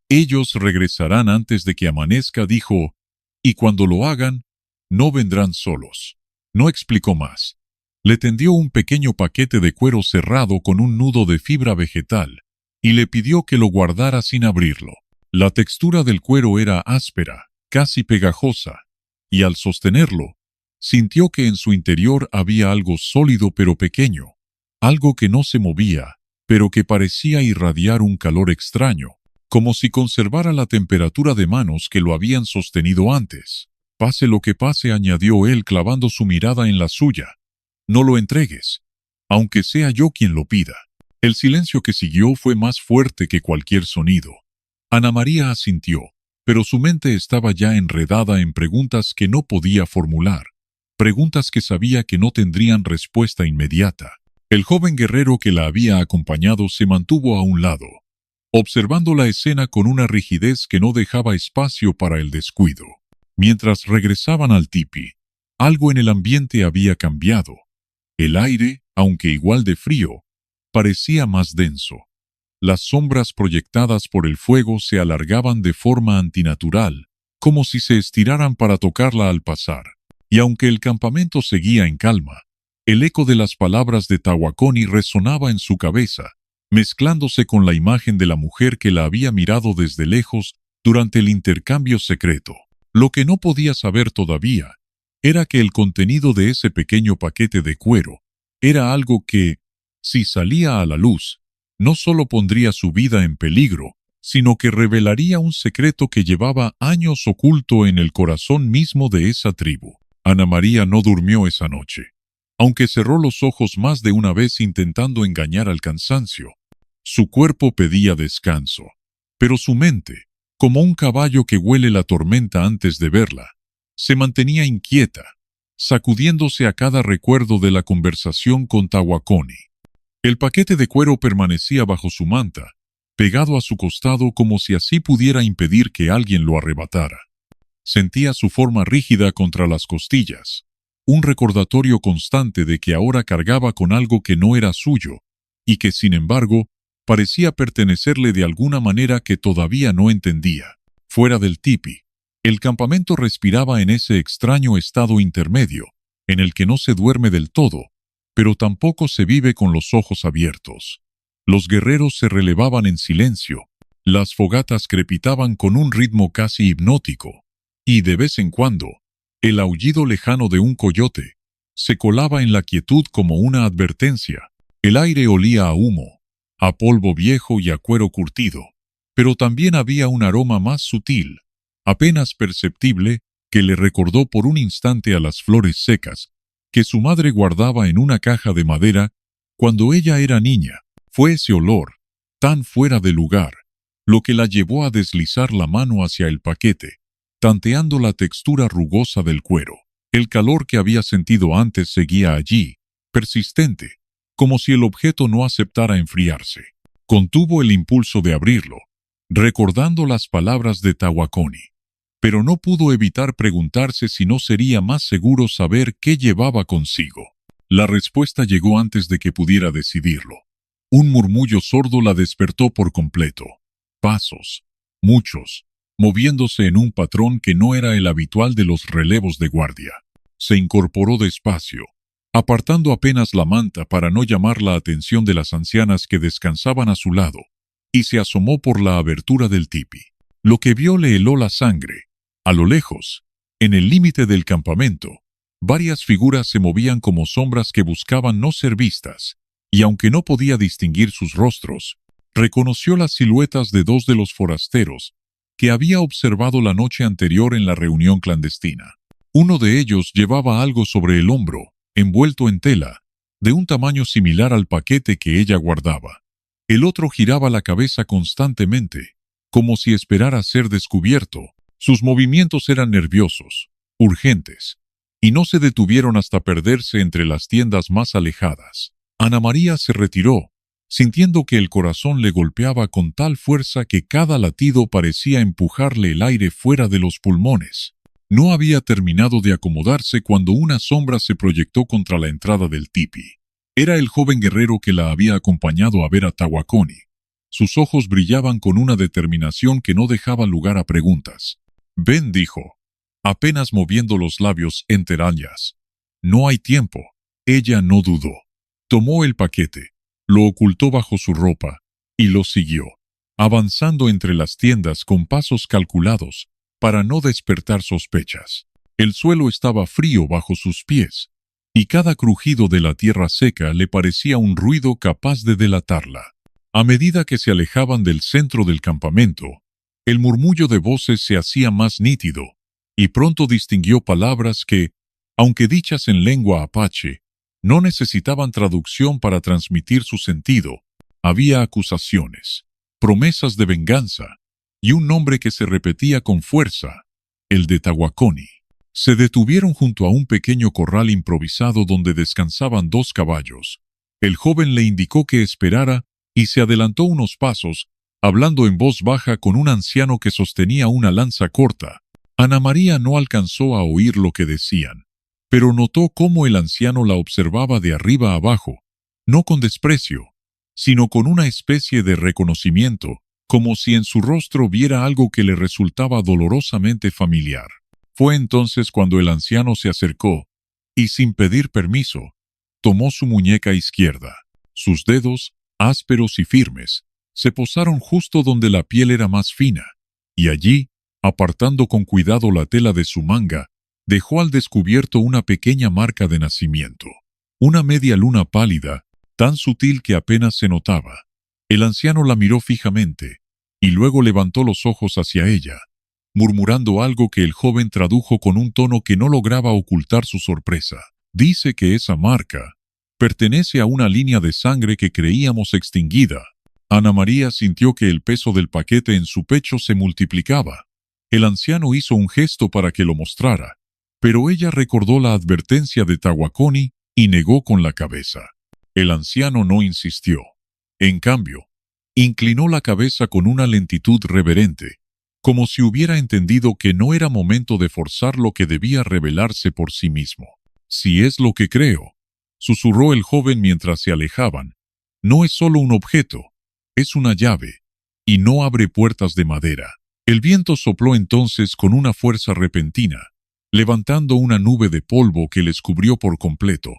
Ellos regresarán antes de que amanezca, dijo, y cuando lo hagan, no vendrán solos. No explicó más. Le tendió un pequeño paquete de cuero cerrado con un nudo de fibra vegetal, y le pidió que lo guardara sin abrirlo. La textura del cuero era áspera, casi pegajosa, y al sostenerlo, sintió que en su interior había algo sólido pero pequeño, algo que no se movía, pero que parecía irradiar un calor extraño, como si conservara la temperatura de manos que lo habían sostenido antes. Pase lo que pase, añadió él clavando su mirada en la suya. No lo entregues, aunque sea yo quien lo pida. El silencio que siguió fue más fuerte que cualquier sonido. Ana María asintió, pero su mente estaba ya enredada en preguntas que no podía formular, preguntas que sabía que no tendrían respuesta inmediata. El joven guerrero que la había acompañado se mantuvo a un lado, observando la escena con una rigidez que no dejaba espacio para el descuido. Mientras regresaban al tipi, algo en el ambiente había cambiado. El aire, aunque igual de frío, parecía más denso. Las sombras proyectadas por el fuego se alargaban de forma antinatural, como si se estiraran para tocarla al pasar. Y aunque el campamento seguía en calma, el eco de las palabras de Tawakoni resonaba en su cabeza, mezclándose con la imagen de la mujer que la había mirado desde lejos durante el intercambio secreto. Lo que no podía saber todavía era que el contenido de ese pequeño paquete de cuero era algo que, si salía a la luz, no solo pondría su vida en peligro, sino que revelaría un secreto que llevaba años oculto en el corazón mismo de esa tribu. Ana María no durmió esa noche, aunque cerró los ojos más de una vez intentando engañar al cansancio. Su cuerpo pedía descanso, pero su mente, como un caballo que huele la tormenta antes de verla, se mantenía inquieta, sacudiéndose a cada recuerdo de la conversación con Tawakoni. El paquete de cuero permanecía bajo su manta, pegado a su costado como si así pudiera impedir que alguien lo arrebatara. Sentía su forma rígida contra las costillas, un recordatorio constante de que ahora cargaba con algo que no era suyo, y que, sin embargo, parecía pertenecerle de alguna manera que todavía no entendía. Fuera del tipi, el campamento respiraba en ese extraño estado intermedio, en el que no se duerme del todo, pero tampoco se vive con los ojos abiertos. Los guerreros se relevaban en silencio, las fogatas crepitaban con un ritmo casi hipnótico, y de vez en cuando, el aullido lejano de un coyote se colaba en la quietud como una advertencia. El aire olía a humo, a polvo viejo y a cuero curtido, pero también había un aroma más sutil, apenas perceptible, que le recordó por un instante a las flores secas que su madre guardaba en una caja de madera cuando ella era niña. Fue ese olor, tan fuera de lugar, lo que la llevó a deslizar la mano hacia el paquete, tanteando la textura rugosa del cuero. El calor que había sentido antes seguía allí, persistente, como si el objeto no aceptara enfriarse. Contuvo el impulso de abrirlo, recordando las palabras de Tawakoni, pero no pudo evitar preguntarse si no sería más seguro saber qué llevaba consigo. La respuesta llegó antes de que pudiera decidirlo. Un murmullo sordo la despertó por completo. Pasos, muchos, moviéndose en un patrón que no era el habitual de los relevos de guardia. Se incorporó despacio, apartando apenas la manta para no llamar la atención de las ancianas que descansaban a su lado, y se asomó por la abertura del tipi. Lo que vio le heló la sangre. A lo lejos, en el límite del campamento, varias figuras se movían como sombras que buscaban no ser vistas, y aunque no podía distinguir sus rostros, reconoció las siluetas de dos de los forasteros que había observado la noche anterior en la reunión clandestina. Uno de ellos llevaba algo sobre el hombro, envuelto en tela, de un tamaño similar al paquete que ella guardaba. El otro giraba la cabeza constantemente, como si esperara ser descubierto. Sus movimientos eran nerviosos, urgentes, y no se detuvieron hasta perderse entre las tiendas más alejadas. Ana María se retiró, sintiendo que el corazón le golpeaba con tal fuerza que cada latido parecía empujarle el aire fuera de los pulmones. No había terminado de acomodarse cuando una sombra se proyectó contra la entrada del tipi. Era el joven guerrero que la había acompañado a ver a Tawakoni. Sus ojos brillaban con una determinación que no dejaba lugar a preguntas. «Ven», dijo, apenas moviendo los labios entre añas. «No hay tiempo». Ella no dudó. Tomó el paquete, lo ocultó bajo su ropa y lo siguió, avanzando entre las tiendas con pasos calculados para no despertar sospechas. El suelo estaba frío bajo sus pies, y cada crujido de la tierra seca le parecía un ruido capaz de delatarla. A medida que se alejaban del centro del campamento, el murmullo de voces se hacía más nítido, y pronto distinguió palabras que, aunque dichas en lengua apache, no necesitaban traducción para transmitir su sentido. Había acusaciones, promesas de venganza, y un nombre que se repetía con fuerza, el de Tawakoni. Se detuvieron junto a un pequeño corral improvisado donde descansaban dos caballos. El joven le indicó que esperara y se adelantó unos pasos hablando en voz baja con un anciano que sostenía una lanza corta. Ana María no alcanzó a oír lo que decían, pero notó cómo el anciano la observaba de arriba abajo, no con desprecio, sino con una especie de reconocimiento, como si en su rostro viera algo que le resultaba dolorosamente familiar. Fue entonces cuando el anciano se acercó, y sin pedir permiso, tomó su muñeca izquierda. Sus dedos, ásperos y firmes, se posaron justo donde la piel era más fina, y allí, apartando con cuidado la tela de su manga, dejó al descubierto una pequeña marca de nacimiento. Una media luna pálida, tan sutil que apenas se notaba. El anciano la miró fijamente, y luego levantó los ojos hacia ella, murmurando algo que el joven tradujo con un tono que no lograba ocultar su sorpresa. Dice que esa marca pertenece a una línea de sangre que creíamos extinguida. Ana María sintió que el peso del paquete en su pecho se multiplicaba. El anciano hizo un gesto para que lo mostrara, pero ella recordó la advertencia de Tawakoni y negó con la cabeza. El anciano no insistió. En cambio, inclinó la cabeza con una lentitud reverente, como si hubiera entendido que no era momento de forzar lo que debía revelarse por sí mismo. Si es lo que creo, susurró el joven mientras se alejaban, no es solo un objeto, es una llave, y no abre puertas de madera. El viento sopló entonces con una fuerza repentina, levantando una nube de polvo que les cubrió por completo,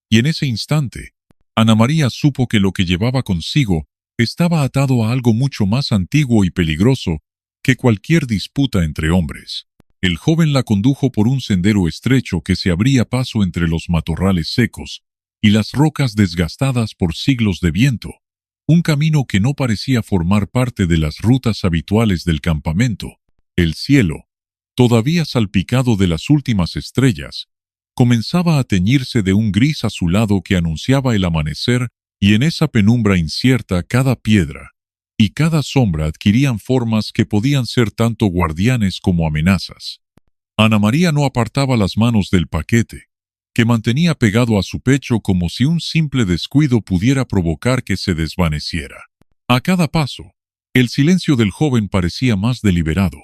y en ese instante, Ana María supo que lo que llevaba consigo estaba atado a algo mucho más antiguo y peligroso que cualquier disputa entre hombres. El joven la condujo por un sendero estrecho que se abría paso entre los matorrales secos y las rocas desgastadas por siglos de viento, un camino que no parecía formar parte de las rutas habituales del campamento. El cielo, todavía salpicado de las últimas estrellas, comenzaba a teñirse de un gris azulado que anunciaba el amanecer, y en esa penumbra incierta cada piedra y cada sombra adquirían formas que podían ser tanto guardianes como amenazas. Ana María no apartaba las manos del paquete, que mantenía pegado a su pecho como si un simple descuido pudiera provocar que se desvaneciera. A cada paso, el silencio del joven parecía más deliberado,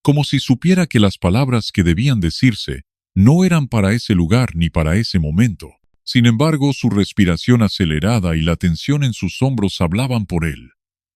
como si supiera que las palabras que debían decirse no eran para ese lugar ni para ese momento. Sin embargo, su respiración acelerada y la tensión en sus hombros hablaban por él.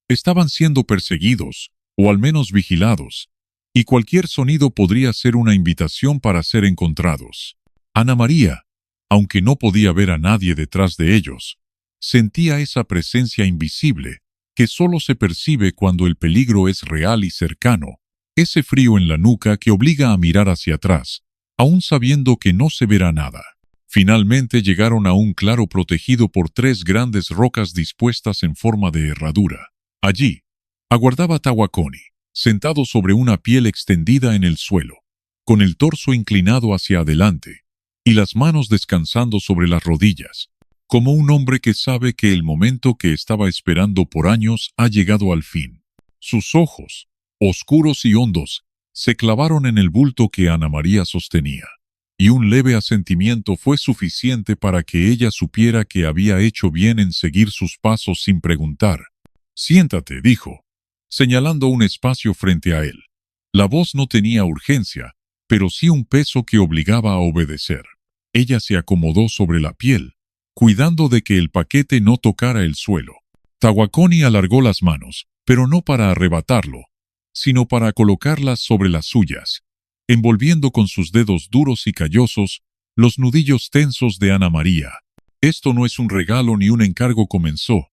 Estaban siendo perseguidos, o al menos vigilados, y cualquier sonido podría ser una invitación para ser encontrados. Ana María, aunque no podía ver a nadie detrás de ellos, sentía esa presencia invisible que solo se percibe cuando el peligro es real y cercano, ese frío en la nuca que obliga a mirar hacia atrás, aún sabiendo que no se verá nada. Finalmente llegaron a un claro protegido por 3 grandes rocas dispuestas en forma de herradura. Allí, aguardaba Tawakoni, sentado sobre una piel extendida en el suelo, con el torso inclinado hacia adelante, y las manos descansando sobre las rodillas, como un hombre que sabe que el momento que estaba esperando por años ha llegado al fin. Sus ojos, oscuros y hondos, se clavaron en el bulto que Ana María sostenía, y un leve asentimiento fue suficiente para que ella supiera que había hecho bien en seguir sus pasos sin preguntar. «Siéntate», dijo, señalando un espacio frente a él. La voz no tenía urgencia, pero sí un peso que obligaba a obedecer. Ella se acomodó sobre la piel, cuidando de que el paquete no tocara el suelo. Tawakoni alargó las manos, pero no para arrebatarlo, sino para colocarlas sobre las suyas, envolviendo con sus dedos duros y callosos los nudillos tensos de Ana María. «Esto no es un regalo ni un encargo», comenzó.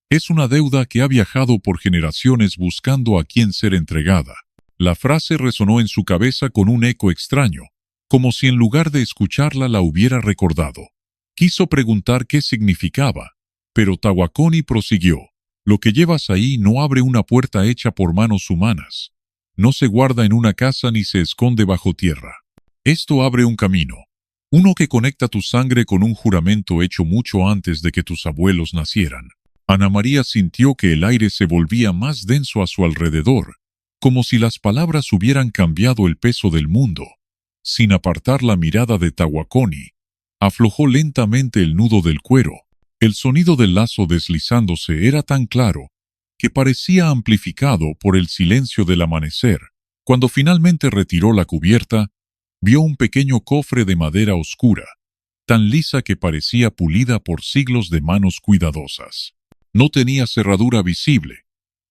«Es una deuda que ha viajado por generaciones buscando a quien ser entregada». La frase resonó en su cabeza con un eco extraño, como si en lugar de escucharla la hubiera recordado. Quiso preguntar qué significaba, pero Tawakoni prosiguió. «Lo que llevas ahí no abre una puerta hecha por manos humanas. No se guarda en una casa ni se esconde bajo tierra. Esto abre un camino, uno que conecta tu sangre con un juramento hecho mucho antes de que tus abuelos nacieran». Ana María sintió que el aire se volvía más denso a su alrededor, como si las palabras hubieran cambiado el peso del mundo. Sin apartar la mirada de Tawakoni, aflojó lentamente el nudo del cuero. El sonido del lazo deslizándose era tan claro que parecía amplificado por el silencio del amanecer. Cuando finalmente retiró la cubierta, vio un pequeño cofre de madera oscura, tan lisa que parecía pulida por siglos de manos cuidadosas. No tenía cerradura visible,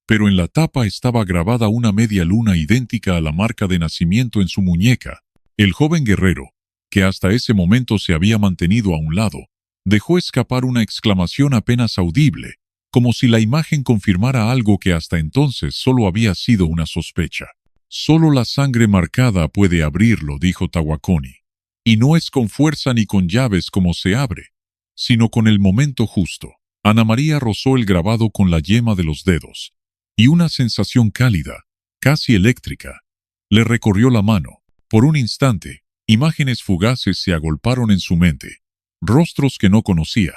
pero en la tapa estaba grabada una media luna idéntica a la marca de nacimiento en su muñeca. El joven guerrero, que hasta ese momento se había mantenido a un lado, dejó escapar una exclamación apenas audible, como si la imagen confirmara algo que hasta entonces solo había sido una sospecha. «Solo la sangre marcada puede abrirlo», dijo Tawakoni. «Y no es con fuerza ni con llaves como se abre, sino con el momento justo». Ana María rozó el grabado con la yema de los dedos, y una sensación cálida, casi eléctrica, le recorrió la mano. Por un instante, imágenes fugaces se agolparon en su mente. Rostros que no conocía,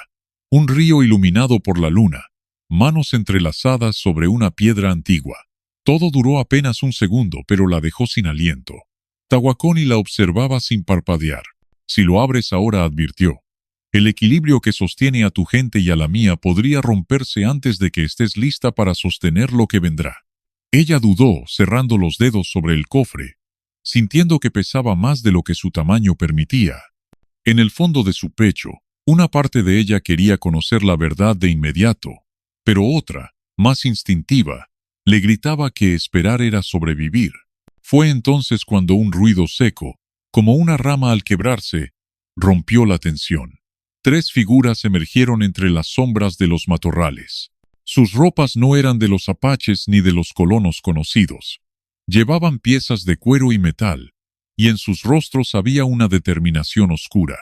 un río iluminado por la luna, manos entrelazadas sobre una piedra antigua. Todo duró apenas un segundo, pero la dejó sin aliento. Tawakoni la observaba sin parpadear. «Si lo abres ahora», advirtió, «el equilibrio que sostiene a tu gente y a la mía podría romperse antes de que estés lista para sostener lo que vendrá». Ella dudó, cerrando los dedos sobre el cofre, sintiendo que pesaba más de lo que su tamaño permitía. En el fondo de su pecho, una parte de ella quería conocer la verdad de inmediato, pero otra, más instintiva, le gritaba que esperar era sobrevivir. Fue entonces cuando un ruido seco, como una rama al quebrarse, rompió la tensión. 3 figuras emergieron entre las sombras de los matorrales. Sus ropas no eran de los apaches ni de los colonos conocidos. Llevaban piezas de cuero y metal, y en sus rostros había una determinación oscura.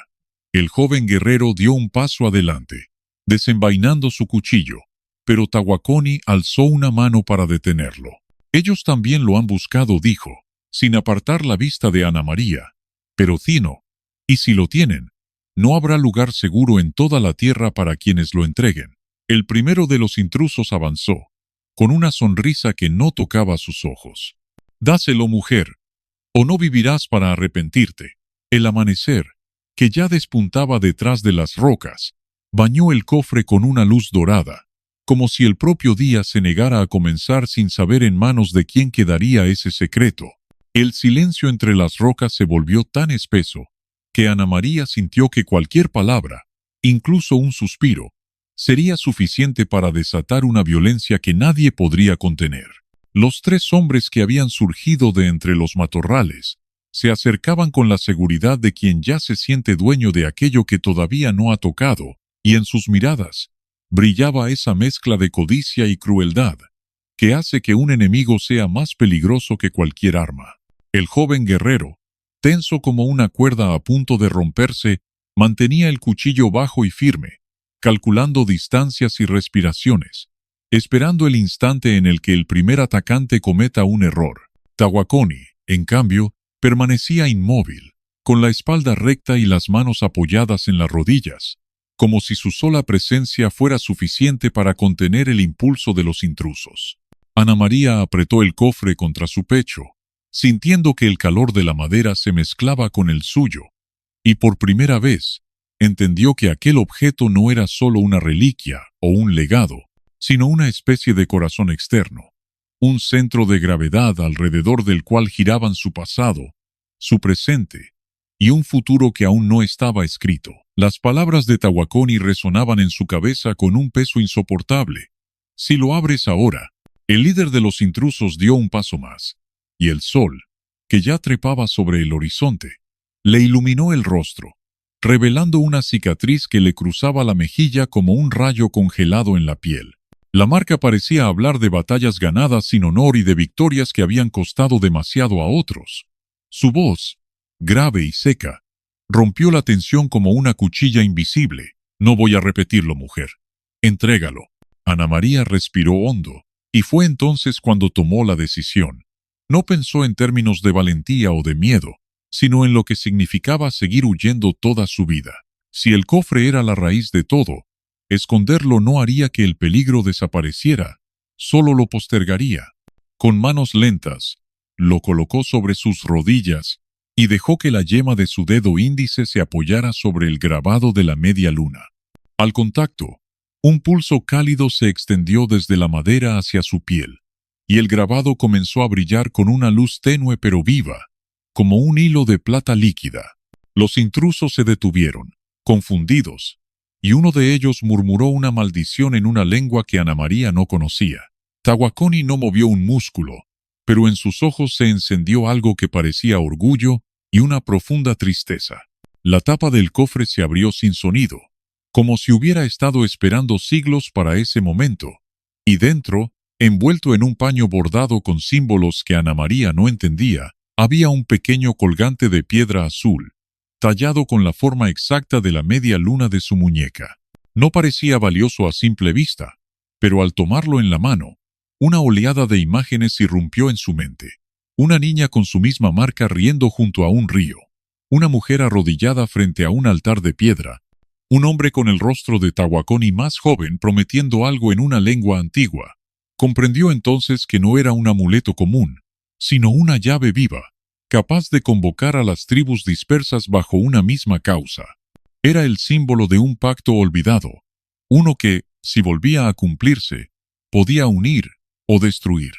El joven guerrero dio un paso adelante, desenvainando su cuchillo, pero Tawakoni alzó una mano para detenerlo. «Ellos también lo han buscado», dijo, sin apartar la vista de Ana María. «Pero Tino, y si lo tienen, no habrá lugar seguro en toda la tierra para quienes lo entreguen». El primero de los intrusos avanzó, con una sonrisa que no tocaba sus ojos. «Dáselo, mujer, o no vivirás para arrepentirte». El amanecer, que ya despuntaba detrás de las rocas, bañó el cofre con una luz dorada, como si el propio día se negara a comenzar sin saber en manos de quién quedaría ese secreto. El silencio entre las rocas se volvió tan espeso, que Ana María sintió que cualquier palabra, incluso un suspiro, sería suficiente para desatar una violencia que nadie podría contener. Los 3 hombres que habían surgido de entre los matorrales se acercaban con la seguridad de quien ya se siente dueño de aquello que todavía no ha tocado, y en sus miradas brillaba esa mezcla de codicia y crueldad que hace que un enemigo sea más peligroso que cualquier arma. El joven guerrero, tenso como una cuerda a punto de romperse, mantenía el cuchillo bajo y firme, calculando distancias y respiraciones, esperando el instante en el que el primer atacante cometa un error. Tawakoni, en cambio, permanecía inmóvil, con la espalda recta y las manos apoyadas en las rodillas, como si su sola presencia fuera suficiente para contener el impulso de los intrusos. Ana María apretó el cofre contra su pecho, sintiendo que el calor de la madera se mezclaba con el suyo, y por primera vez entendió que aquel objeto no era solo una reliquia o un legado, sino una especie de corazón externo, un centro de gravedad alrededor del cual giraban su pasado, su presente y un futuro que aún no estaba escrito. Las palabras de Tawakoni resonaban en su cabeza con un peso insoportable. «Si lo abres ahora». El líder de los intrusos dio un paso más, y el sol, que ya trepaba sobre el horizonte, le iluminó el rostro, revelando una cicatriz que le cruzaba la mejilla como un rayo congelado en la piel. La marca parecía hablar de batallas ganadas sin honor y de victorias que habían costado demasiado a otros. Su voz, grave y seca, rompió la tensión como una cuchilla invisible. «No voy a repetirlo, mujer. Entrégalo». Ana María respiró hondo, y fue entonces cuando tomó la decisión. No pensó en términos de valentía o de miedo, sino en lo que significaba seguir huyendo toda su vida. Si el cofre era la raíz de todo, esconderlo no haría que el peligro desapareciera, solo lo postergaría. Con manos lentas, lo colocó sobre sus rodillas y dejó que la yema de su dedo índice se apoyara sobre el grabado de la media luna. Al contacto, Un pulso cálido se extendió desde la madera hacia su piel, y el grabado comenzó a brillar con una luz tenue pero viva, como un hilo de plata líquida. Los intrusos se detuvieron, confundidos, y uno de ellos murmuró una maldición en una lengua que Ana María no conocía. Tahuaconi no movió un músculo, pero en sus ojos se encendió algo que parecía orgullo y una profunda tristeza. La tapa del cofre se abrió sin sonido, como si hubiera estado esperando siglos para ese momento, y dentro, envuelto en un paño bordado con símbolos que Ana María no entendía, había un pequeño colgante de piedra azul, tallado con la forma exacta de la media luna de su muñeca. No parecía valioso a simple vista, pero al tomarlo en la mano, una oleada de imágenes irrumpió en su mente. Una niña con su misma marca riendo junto a un río, una mujer arrodillada frente a un altar de piedra, un hombre con el rostro de Tahuaconi más joven prometiendo algo en una lengua antigua. Comprendió entonces que no era un amuleto común, sino una llave viva, capaz de convocar a las tribus dispersas bajo una misma causa. Era el símbolo de un pacto olvidado, uno que, si volvía a cumplirse, podía unir o destruir.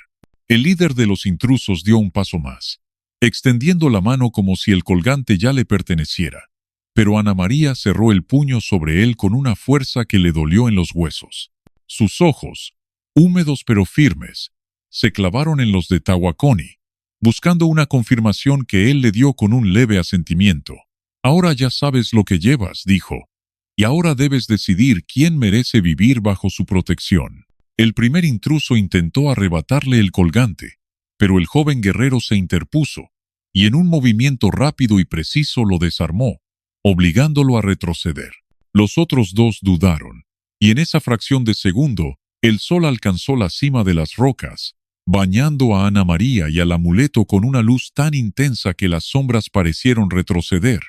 El líder de los intrusos dio un paso más, extendiendo la mano como si el colgante ya le perteneciera. Pero Ana María cerró el puño sobre él con una fuerza que le dolió en los huesos. Sus ojos, húmedos pero firmes, se clavaron en los de Tahuaconi, buscando una confirmación que él le dio con un leve asentimiento. Ahora ya sabes lo que llevas, dijo, y ahora debes decidir quién merece vivir bajo su protección. El primer intruso intentó arrebatarle el colgante, pero el joven guerrero se interpuso, y en un movimiento rápido y preciso lo desarmó, obligándolo a retroceder. Los otros dos dudaron, y en esa fracción de segundo, el sol alcanzó la cima de las rocas, bañando a Ana María y al amuleto con una luz tan intensa que las sombras parecieron retroceder.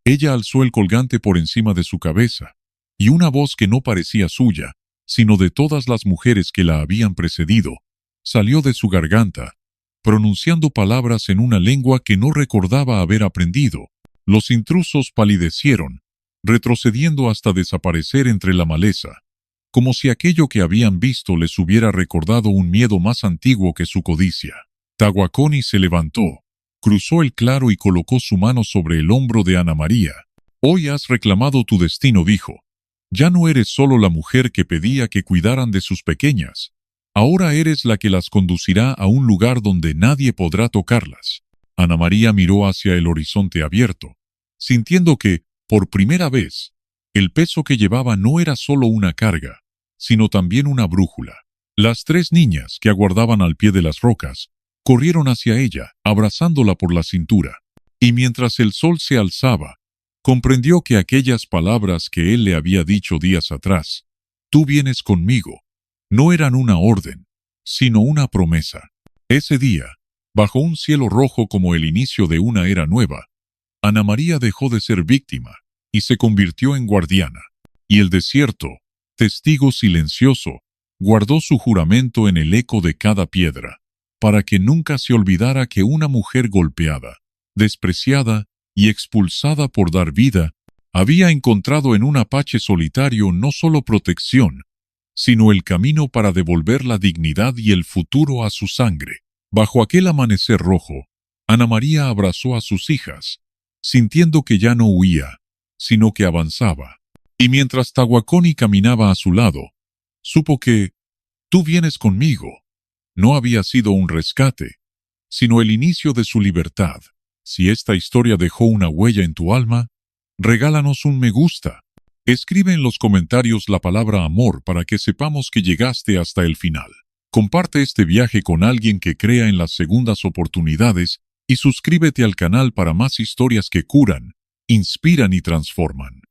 Ella alzó el colgante por encima de su cabeza, y una voz que no parecía suya, sino de todas las mujeres que la habían precedido, salió de su garganta, pronunciando palabras en una lengua que no recordaba haber aprendido. Los intrusos palidecieron, retrocediendo hasta desaparecer entre la maleza, como si aquello que habían visto les hubiera recordado un miedo más antiguo que su codicia. Tahuaconi se levantó, cruzó el claro y colocó su mano sobre el hombro de Ana María. Hoy has reclamado tu destino, dijo. Ya no eres solo la mujer que pedía que cuidaran de sus pequeñas. Ahora eres la que las conducirá a un lugar donde nadie podrá tocarlas. Ana María miró hacia el horizonte abierto, sintiendo que, por primera vez, el peso que llevaba no era solo una carga, sino también una brújula. Las tres niñas que aguardaban al pie de las rocas corrieron hacia ella, abrazándola por la cintura, y mientras el sol se alzaba, comprendió que aquellas palabras que él le había dicho días atrás, «Tú vienes conmigo», no eran una orden, sino una promesa. Ese día, bajo un cielo rojo como el inicio de una era nueva, Ana María dejó de ser víctima y se convirtió en guardiana. Y el desierto, testigo silencioso, guardó su juramento en el eco de cada piedra, para que nunca se olvidara que una mujer golpeada, despreciada y expulsada por dar vida, había encontrado en un apache solitario no solo protección, sino el camino para devolver la dignidad y el futuro a su sangre. Bajo aquel amanecer rojo, Ana María abrazó a sus hijas, sintiendo que ya no huía, sino que avanzaba. Y mientras Tahuaconi caminaba a su lado, supo que «Tú vienes conmigo» no había sido un rescate, sino el inicio de su libertad. Si esta historia dejó una huella en tu alma, regálanos un me gusta. Escribe en los comentarios la palabra amor para que sepamos que llegaste hasta el final. Comparte este viaje con alguien que crea en las segundas oportunidades y suscríbete al canal para más historias que curan, inspiran y transforman.